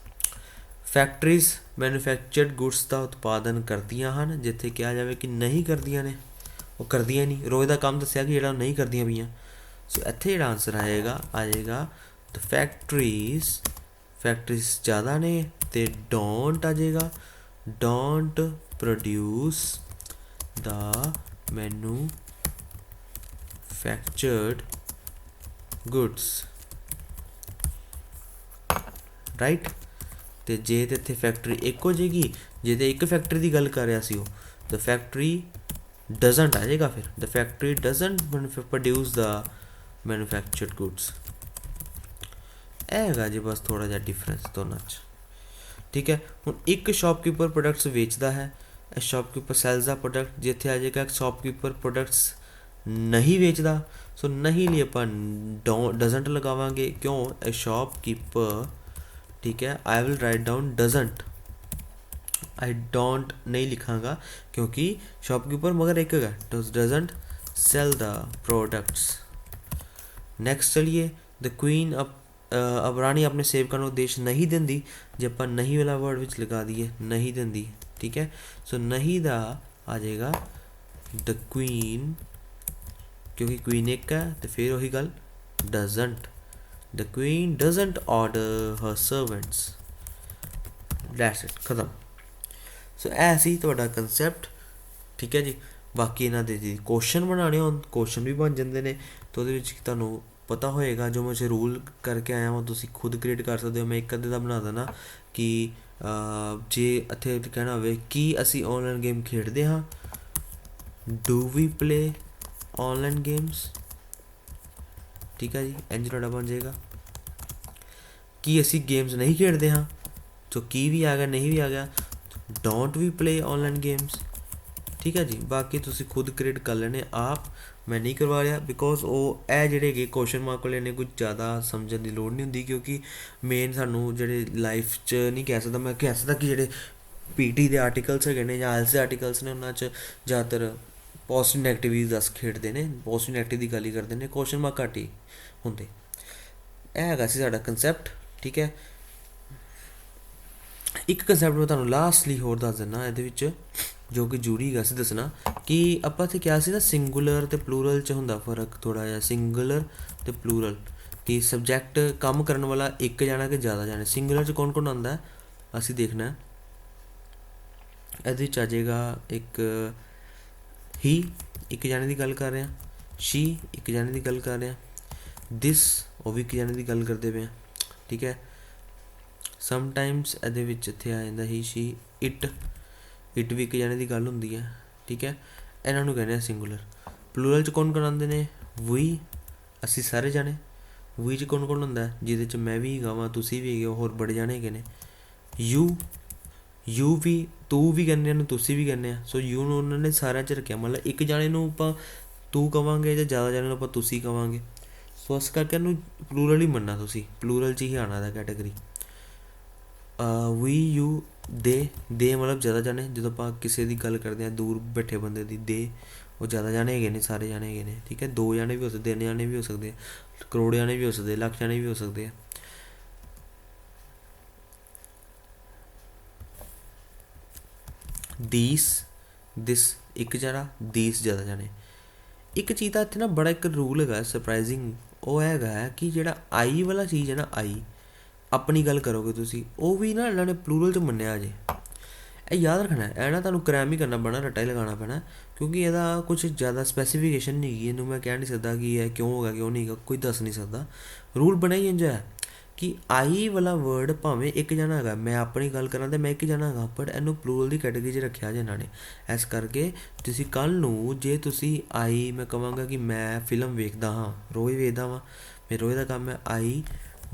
A: ਫੈਕਟਰੀਜ਼ ਮੈਨੂਫੈਕਚਰਡ ਗੁੱਡਸ ਦਾ ਉਤਪਾਦਨ ਕਰਦੀਆਂ ਹਨ, ਜਿੱਥੇ ਕਿਹਾ ਜਾਵੇ ਕਿ ਨਹੀਂ ਕਰਦੀਆਂ ਨੇ, ਉਹ ਕਰਦੀਆਂ ਨਹੀਂ। ਰੋਜ਼ ਦਾ ਕੰਮ ਦੱਸਿਆ ਕਿ ਜਿਹੜਾ ਨਹੀਂ ਕਰਦੀਆਂ ਪਈਆਂ। ਸੋ ਇੱਥੇ ਜਿਹੜਾ ਆਨਸਰ ਆ ਜਾਏਗਾ ਦ ਫੈਕਟਰੀਜ਼ ਜ਼ਿਆਦਾ ਨੇ ਤੇ ਡੋਂਟ ਆ ਜਾਏਗਾ don't produce the manufactured goods, right. ਤੇ ਜੇ ਤੇ ਇੱਥੇ ਫੈਕਟਰੀ ਇੱਕ ਹੋ ਜਾਏਗੀ, ਜੇ ਤੇ ਇੱਕ ਫੈਕਟਰੀ ਦੀ ਗੱਲ ਕਰ ਰਿਹਾ ਸੀ ਉਹ, ਦ ਫੈਕਟਰੀ ਡਜ਼ਨਟ ਆ ਜਾਏਗਾ, ਫਿਰ the factory doesn't produce the manufactured goods. ਇਹ ਹੈਗਾ ਜੀ ਬਸ ਥੋੜ੍ਹਾ ਜਿਹਾ ਡਿਫਰੈਂਸ ਦੋਨਾਂ 'ਚ। ਠੀਕ ਹੈ। ਹੁਣ ਇੱਕ ਸ਼ਾਪਕੀਪਰ ਪ੍ਰੋਡਕਟਸ ਵੇਚਦਾ ਹੈ, ਇਹ ਸ਼ਾਪਕੀਪਰ ਸੈਲਸ ਦਾ ਪ੍ਰੋਡਕਟ, ਜਿੱਥੇ ਆ ਜਾਏਗਾ ਸ਼ਾਪਕੀਪਰ ਪ੍ਰੋਡਕਟਸ ਨਹੀਂ ਵੇਚਦਾ। ਸੋ ਨਹੀਂ ਲਈ ਆਪਾਂ ਡਜ਼ਨਟ ਲਗਾਵਾਂਗੇ, ਕਿਉਂ, ਇਹ ਸ਼ਾਪਕੀਪਰ, ਠੀਕ ਹੈ, I will write down doesn't, I don't ਨਹੀਂ ਲਿਖਾਂਗਾ ਕਿਉਂਕਿ ਸ਼ਾਪਕੀਪਰ ਮਗਰ ਇੱਕ ਹੈਗਾ, doesn't sell the products. Next ਚਲੀਏ, ਦ ਕੁਈਨ ਅਬ ਰਾਣੀ ਆਪਣੇ ਸੇਵਕਾਂ ਨੂੰ ਆਦੇਸ਼ ਨਹੀਂ ਦਿੰਦੀ, ਜੇ ਆਪਾਂ ਨਹੀਂ ਵਾਲਾ ਵਰਡ ਵਿੱਚ ਲਗਾ ਦਈਏ ਨਹੀਂ ਦਿੰਦੀ। ਠੀਕ ਹੈ। ਸੋ ਨਹੀਂ ਦਾ ਆ ਜਾਏਗਾ ਦ ਕੁਈਨ, ਕਿਉਂਕਿ ਕੁਈਨ ਇੱਕ ਹੈ ਤੇ ਫਿਰ ਉਹੀ ਗੱਲ doesn't, the queen doesn't order her servants. That's it, ਖਤਮ। ਸੋ ਇਹ ਸੀ ਤੁਹਾਡਾ ਕੰਸੈਪਟ। ਠੀਕ ਹੈ ਜੀ। ਬਾਕੀ ਇਹਨਾਂ ਦੇ ਜੀ ਕੁਐਸਚਨ ਬਣਾਉਣੇ ਹੋਣ, ਕੁਐਸਚਨ ਵੀ ਬਣ ਜਾਂਦੇ ਨੇ, ਅਤੇ ਉਹਦੇ ਵਿੱਚ ਤੁਹਾਨੂੰ ਪਤਾ ਹੋਏਗਾ ਜੋ ਮੈਂ ਰੂਲ ਕਰਕੇ ਆਇਆ ਹਾਂ ਤੁਸੀਂ ਖੁਦ ਕ੍ਰੀਏਟ ਕਰ ਸਕਦੇ ਹੋ। ਮੈਂ ਇੱਕ ਅੱਧੇ ਦਾ ਬਣਾ ਦੇਣਾ ਕਿ ਜੇ ਇੱਥੇ ਕਹਿਣਾ ਹੋਵੇ ਕਿ ਅਸੀਂ ਔਨਲਾਈਨ ਗੇਮ ਖੇਡਦੇ ਹਾਂ, do we play online games. ਠੀਕ ਹੈ ਜੀ। ਇੰਝ ਤੁਹਾਡਾ ਬਣ ਜਾਏਗਾ ਕਿ ਅਸੀਂ ਗੇਮਸ ਨਹੀਂ ਖੇਡਦੇ ਹਾਂ, ਸੋ ਕੀ ਵੀ ਆ ਗਿਆ, ਨਹੀਂ ਵੀ ਆ ਗਿਆ, don't we play online games. ਠੀਕ ਹੈ ਜੀ। ਬਾਕੀ ਤੁਸੀਂ ਖੁਦ ਕ੍ਰੀਏਟ ਕਰ ਲੈਣੇ ਆਪ, ਮੈਂ ਨਹੀਂ ਕਰਵਾ ਰਿਹਾ ਬਿਕੋਜ਼ ਉਹ ਇਹ ਜਿਹੜੇ ਹੈਗੇ ਕੁਐਸਚਨ ਮਾਰਕ ਵਾਲੇ ਨੇ ਕੁਝ ਜ਼ਿਆਦਾ ਸਮਝਣ ਦੀ ਲੋੜ ਨਹੀਂ ਹੁੰਦੀ, ਕਿਉਂਕਿ ਮੇਨ ਸਾਨੂੰ ਜਿਹੜੇ ਲਾਈਫ 'ਚ ਨਹੀਂ ਕਹਿ ਸਕਦਾ, ਮੈਂ ਕਹਿ ਸਕਦਾ ਕਿ ਜਿਹੜੇ ਪੀਟੀ ਦੇ ਆਰਟੀਕਲਸ ਹੈਗੇ ਨੇ ਜਾਂ ਆਈਐਲਟੀਐਸ ਦੇ ਆਰਟੀਕਲਸ ਨੇ ਉਹਨਾਂ 'ਚ ਜ਼ਿਆਦਾਤਰ ਪੋਜ਼ੀਟਿਵ ਨੈਗੇਟਿਵ ਹੀ ਦੱਸ ਖੇਡਦੇ ਨੇ, ਪੋਜ਼ੀਟਿਵ ਨੈਗੇਟਿਵ ਦੀ ਗੱਲ ਹੀ ਕਰਦੇ ਨੇ, ਕੁਐਸਚਨ ਮਾਰਕ ਘੱਟ ਹੀ ਹੁੰਦੇ। ਇਹ ਹੈਗਾ ਸੀ ਸਾਡਾ ਕੰਸੈਪਟ। ਠੀਕ ਹੈ। ਇੱਕ ਕੰਸੈਪਟ ਮੈਂ ਤੁਹਾਨੂੰ ਲਾਸਟਲੀ ਹੋਰ ਦੱਸ ਦਿੰਦਾ ਇਹਦੇ ਵਿੱਚ, ਜੋ ਕਿ ਜ਼ਰੂਰੀ ਹੈਗਾ ਸੀ ਦੱਸਣਾ ਕਿ ਆਪਾਂ ਇੱਥੇ ਕਿਹਾ ਸੀ ਨਾ ਸਿੰਗੂਲਰ ਅਤੇ ਪਲੂਰਲ 'ਚ ਹੁੰਦਾ ਫਰਕ ਥੋੜ੍ਹਾ ਜਿਹਾ, ਸਿੰਗੂਲਰ ਅਤੇ ਪਲੂਰਲ, ਕਿ ਸਬਜੈਕਟ ਕੰਮ ਕਰਨ ਵਾਲਾ ਇੱਕ ਜਾਣਾ ਕਿ ਜ਼ਿਆਦਾ ਜਾਣੇ। ਸਿੰਗੂਲਰ 'ਚ ਕੌਣ ਕੌਣ ਆਉਂਦਾ ਅਸੀਂ ਦੇਖਣਾ ਹੈ। ਇਹਦੇ ਵਿੱਚ ਆ ਜਾਏਗਾ ਇੱਕ ਹੀ, ਇੱਕ ਜਾਣੇ ਦੀ ਗੱਲ ਕਰ ਰਹੇ ਹਾਂ, ਸ਼ੀ ਇੱਕ ਜਾਣੇ ਦੀ ਗੱਲ ਕਰ ਰਹੇ ਹਾਂ, ਦਿਸ ਉਹ ਵੀ ਇੱਕ ਜਾਣੇ ਦੀ ਗੱਲ ਕਰਦੇ ਪਏ ਹਾਂ, ਠੀਕ ਹੈ। ਸਮਟਾਈਮਸ ਇਹਦੇ ਵਿੱਚ ਇੱਥੇ ਆ ਜਾਂਦਾ ਹੀ ਸ਼ੀ, ਇਟ ਵੀ ਇੱਕ ਜਾਣੇ ਦੀ ਗੱਲ ਹੁੰਦੀ ਹੈ, ਠੀਕ ਹੈ। ਇਹਨਾਂ ਨੂੰ ਕਹਿੰਦੇ ਆ ਸਿੰਗੂਲਰ। ਪਲੂਰਲ 'ਚ ਕੌਣ ਕੌਣ ਆਉਂਦੇ ਨੇ, ਵੀ ਅਸੀਂ ਸਾਰੇ ਜਾਣੇ, ਵੀ 'ਚ ਕੌਣ ਕੌਣ ਹੁੰਦਾ ਜਿਹਦੇ 'ਚ ਮੈਂ ਵੀ ਹੈਗਾ ਵਾਂ, ਤੁਸੀਂ ਵੀ ਹੈਗੇ ਹੋ, ਹੋਰ ਬੜੇ ਜਾਣੇ ਹੈਗੇ ਨੇ। ਯੂ ਵੀ, ਤੂੰ ਵੀ ਕਹਿੰਦੇ ਨੂੰ, ਤੁਸੀਂ ਵੀ ਕਹਿੰਦੇ ਆ। ਸੋ ਯੂ ਨੂੰ ਉਹਨਾਂ ਨੇ ਸਾਰਿਆਂ 'ਚ ਰੱਖਿਆ, ਮਤਲਬ ਇੱਕ ਜਾਣੇ ਨੂੰ ਆਪਾਂ ਤੂੰ ਕਵਾਂਗੇ ਜਾਂ ਜ਼ਿਆਦਾ ਜਾਣੇ ਨੂੰ ਆਪਾਂ ਤੁਸੀਂ ਕਵਾਂਗੇ। ਸੋ ਇਸ ਕਰਕੇ ਇਹਨੂੰ ਪਲੂਰਲ ਹੀ ਮੰਨਣਾ, ਤੁਸੀਂ ਪਲੂਰਲ 'ਚ ਹੀ ਆਉਣਾ ਦਾ ਕੈਟਾਗਰੀ। ਵੀ ਯੂ ਦੇ ਮਤਲਬ ਜ਼ਿਆਦਾ ਜਾਣੇ, ਜਦੋਂ ਆਪਾਂ ਕਿਸੇ ਦੀ ਗੱਲ ਕਰਦੇ ਹਾਂ ਦੂਰ ਬੈਠੇ ਬੰਦੇ ਦੀ, ਦੇ ਉਹ ਜ਼ਿਆਦਾ ਜਾਣੇ ਹੈਗੇ ਨੇ, ਸਾਰੇ ਜਾਣੇ ਹੈਗੇ ਨੇ, ਠੀਕ ਹੈ। 2 ਜਾਣੇ ਵੀ ਹੋ ਸਕਦੇ, 3 ਜਾਣੇ ਵੀ ਹੋ ਸਕਦੇ, ਕਰੋੜ ਜਾਣੇ ਵੀ ਹੋ ਸਕਦੇ, ਲੱਖ ਜਾਣੇ ਵੀ ਹੋ ਸਕਦੇ ਆ। ਦਿਸ ਇੱਕ ਜਾਣਾ, ਦੀਸ ਜ਼ਿਆਦਾ ਜਾਣੇ। ਇੱਕ ਚੀਜ਼ ਦਾ ਇੱਥੇ ਨਾ ਬੜਾ ਇੱਕ ਰੂਲ ਹੈਗਾ ਸਰਪ੍ਰਾਈਜ਼ਿੰਗ, ਉਹ ਹੈਗਾ ਹੈ ਕਿ ਜਿਹੜਾ ਆਈ ਵਾਲਾ ਚੀਜ਼ ਹੈ ਨਾ, ਆਈ ਆਪਣੀ ਗੱਲ ਕਰੋਗੇ ਤੁਸੀਂ, ਉਹ ਵੀ ਨਾ ਇਹਨਾਂ ਨੇ ਪਲੂਰਲ 'ਚ ਮੰਨਿਆ ਜੇ। ਇਹ ਯਾਦ ਰੱਖਣਾ, ਇਹ ਨਾ ਤੁਹਾਨੂੰ ਕ੍ਰੈਮ ਹੀ ਕਰਨਾ ਪੈਣਾ, ਰੱਟਾ ਹੀ ਲਗਾਉਣਾ ਪੈਣਾ, ਕਿਉਂਕਿ ਇਹਦਾ ਕੁਛ ਜ਼ਿਆਦਾ ਸਪੈਸੀਫਿਕੇਸ਼ਨ ਨਹੀਂ ਹੈਗੀ। ਇਹਨੂੰ ਮੈਂ ਕਹਿ ਨਹੀਂ ਸਕਦਾ ਕਿ ਇਹ ਕਿਉਂ ਹੋਗਾ ਕਿਉਂ ਨਹੀਂ ਹੈਗਾ, ਕੋਈ ਦੱਸ ਨਹੀਂ ਸਕਦਾ। ਰੂਲ ਬਣਿਆ ਹੀ ਇੰਝ ਹੈ ਕਿ ਆਈ ਵਾਲਾ ਵਰਡ ਭਾਵੇਂ ਇੱਕ ਜਣਾ ਹੈਗਾ, ਮੈਂ ਆਪਣੀ ਗੱਲ ਕਰਾਂ ਤਾਂ ਮੈਂ ਇੱਕ ਜਣਾ ਹੈਗਾ, ਬਟ ਇਹਨੂੰ ਪਲੂਰਲ ਦੀ ਕੈਟੇਗਰੀ 'ਚ ਰੱਖਿਆ ਜੇ ਇਹਨਾਂ ਨੇ। ਇਸ ਕਰਕੇ ਤੁਸੀਂ ਕੱਲ੍ਹ ਨੂੰ ਜੇ ਤੁਸੀਂ ਆਈ, ਮੈਂ ਕਹਾਂਗਾ ਕਿ ਮੈਂ ਫਿਲਮ ਵੇਖਦਾ ਹਾਂ, ਰੋਜ਼ ਵੇਖਦਾ ਵਾਂ, ਮੇਰੇ ਰੋਜ਼ ਦਾ ਕੰਮ ਹੈ ਆਈ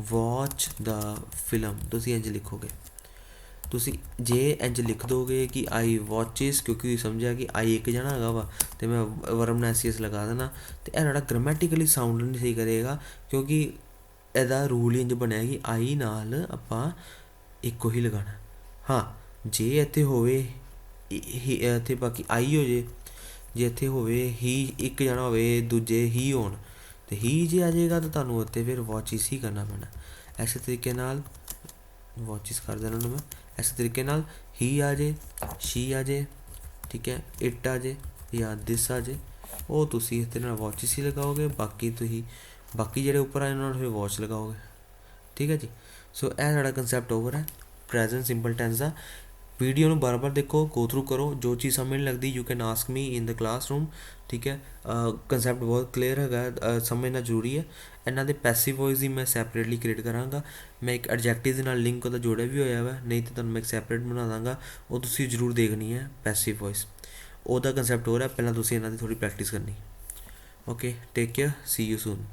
A: ਵਾਚ ਦਾ ਫਿਲਮ, ਤੁਸੀਂ ਇੰਝ ਲਿਖੋਗੇ। ਤੁਸੀਂ ਜੇ ਇੰਝ ਲਿਖ ਦੋਗੇ ਕਿ ਆਈ ਵਾਚਿਸ, ਕਿਉਂਕਿ ਤੁਸੀਂ ਸਮਝਿਆ ਕਿ ਆਈ ਇੱਕ ਜਣਾ ਹੈਗਾ ਵਾ ਅਤੇ ਮੈਂ ਵਰਮ ਨੈਸੀਅਸ ਲਗਾ ਦੇਣਾ, ਅਤੇ ਇਹ ਜਿਹੜਾ ਗ੍ਰਾਮੈਟੀਕਲੀ ਸਾਊਂਡ ਨਹੀਂ ਸਹੀ ਕਰੇਗਾ, ਕਿਉਂਕਿ ਇਹਦਾ ਰੂਲ ਹੀ ਇੰਝ ਬਣਿਆ ਕਿ ਆਈ ਨਾਲ ਆਪਾਂ ਇੱਕੋ ਹੀ ਲਗਾਉਣਾ। ਹਾਂ, ਜੇ ਇੱਥੇ ਹੋਵੇ ਇੱਥੇ ਬਾਕੀ ਆਈ ਹੋ ਜੇ ਇੱਥੇ ਹੋਵੇ ਹੀ ਇੱਕ ਜਣਾ ਹੋਵੇ, ਦੂਜੇ ਹੀ ਹੋਣ, ਅਤੇ ਹੀ ਜੇ ਆ ਜਾਏਗਾ ਤਾਂ ਤੁਹਾਨੂੰ ਉੱਥੇ ਫਿਰ ਵਾਚਿਸ ਹੀ ਕਰਨਾ ਪੈਣਾ। ਇਸੇ ਤਰੀਕੇ ਨਾਲ ਵਾਚਿਸ ਕਰ ਦੇਣਾ ਉਹਨੂੰ ਮੈਂ, ਇਸੇ ਤਰੀਕੇ ਨਾਲ ਹੀ ਆ ਜੇ, ਸ਼ੀ ਆ ਜੇ, ਠੀਕ ਹੈ, ਇਟ ਆ ਜੇ ਜਾਂ ਦਿਸ ਆ ਜੇ, ਉਹ ਤੁਸੀਂ ਇਸ ਨਾਲ ਵਾਚਿਸ ਹੀ ਲਗਾਓਗੇ, ਬਾਕੀ ਜਿਹੜੇ ਉੱਪਰ ਆਏ ਉਹਨਾਂ ਨੂੰ ਫਿਰ ਵਾਚ ਲਗਾਓਗੇ, ਠੀਕ ਹੈ ਜੀ। ਸੋ ਇਹ ਸਾਡਾ ਕੰਸੈਪਟ ਓਵਰ ਹੈ ਪ੍ਰੈਜ਼ੈਂਟ ਸਿੰਪਲ ਟੈਂਸ ਦਾ। ਵੀਡੀਓ ਨੂੰ ਬਾਰ ਬਾਰ ਦੇਖੋ, ਗੋ ਥਰੂ ਕਰੋ, ਜੋ ਚੀਜ਼ ਸਮਝ ਨਹੀਂ ਲੱਗਦੀ you can ask me in the classroom, ਠੀਕ ਹੈ। ਕੰਸੈਪਟ ਬਹੁਤ ਕਲੀਅਰ ਹੈਗਾ, ਸਮਝਣਾ ਜ਼ਰੂਰੀ ਹੈ। ਇਹਨਾਂ ਦੇ ਪੈਸਿਵ ਵੌਇਸ ਦੀ ਮੈਂ ਸੈਪਰੇਟਲੀ ਕ੍ਰੀਏਟ ਕਰਾਂਗਾ, ਮੈਂ ਇੱਕ ਐਡਜੈਕਟਿਵ ਦੇ ਨਾਲ ਲਿੰਕ ਉਹਦਾ ਜੋੜਿਆ ਵੀ ਹੋਇਆ ਵਾ, ਨਹੀਂ ਤਾਂ ਤੁਹਾਨੂੰ ਮੈਂ ਇੱਕ ਸੈਪਰੇਟ ਬਣਾ ਦਾਂਗਾ, ਉਹ ਤੁਸੀਂ ਜ਼ਰੂਰ ਦੇਖਣੀ ਹੈ। ਪੈਸਿਵ ਵੌਇਸ ਉਹਦਾ ਕੰਸੈਪਟ ਹੋ ਰਿਹਾ, ਪਹਿਲਾਂ ਤੁਸੀਂ ਇਹਨਾਂ ਦੀ ਥੋੜ੍ਹੀ ਪ੍ਰੈਕਟਿਸ ਕਰਨੀ। Okay, take care, C you ਸੂਨ।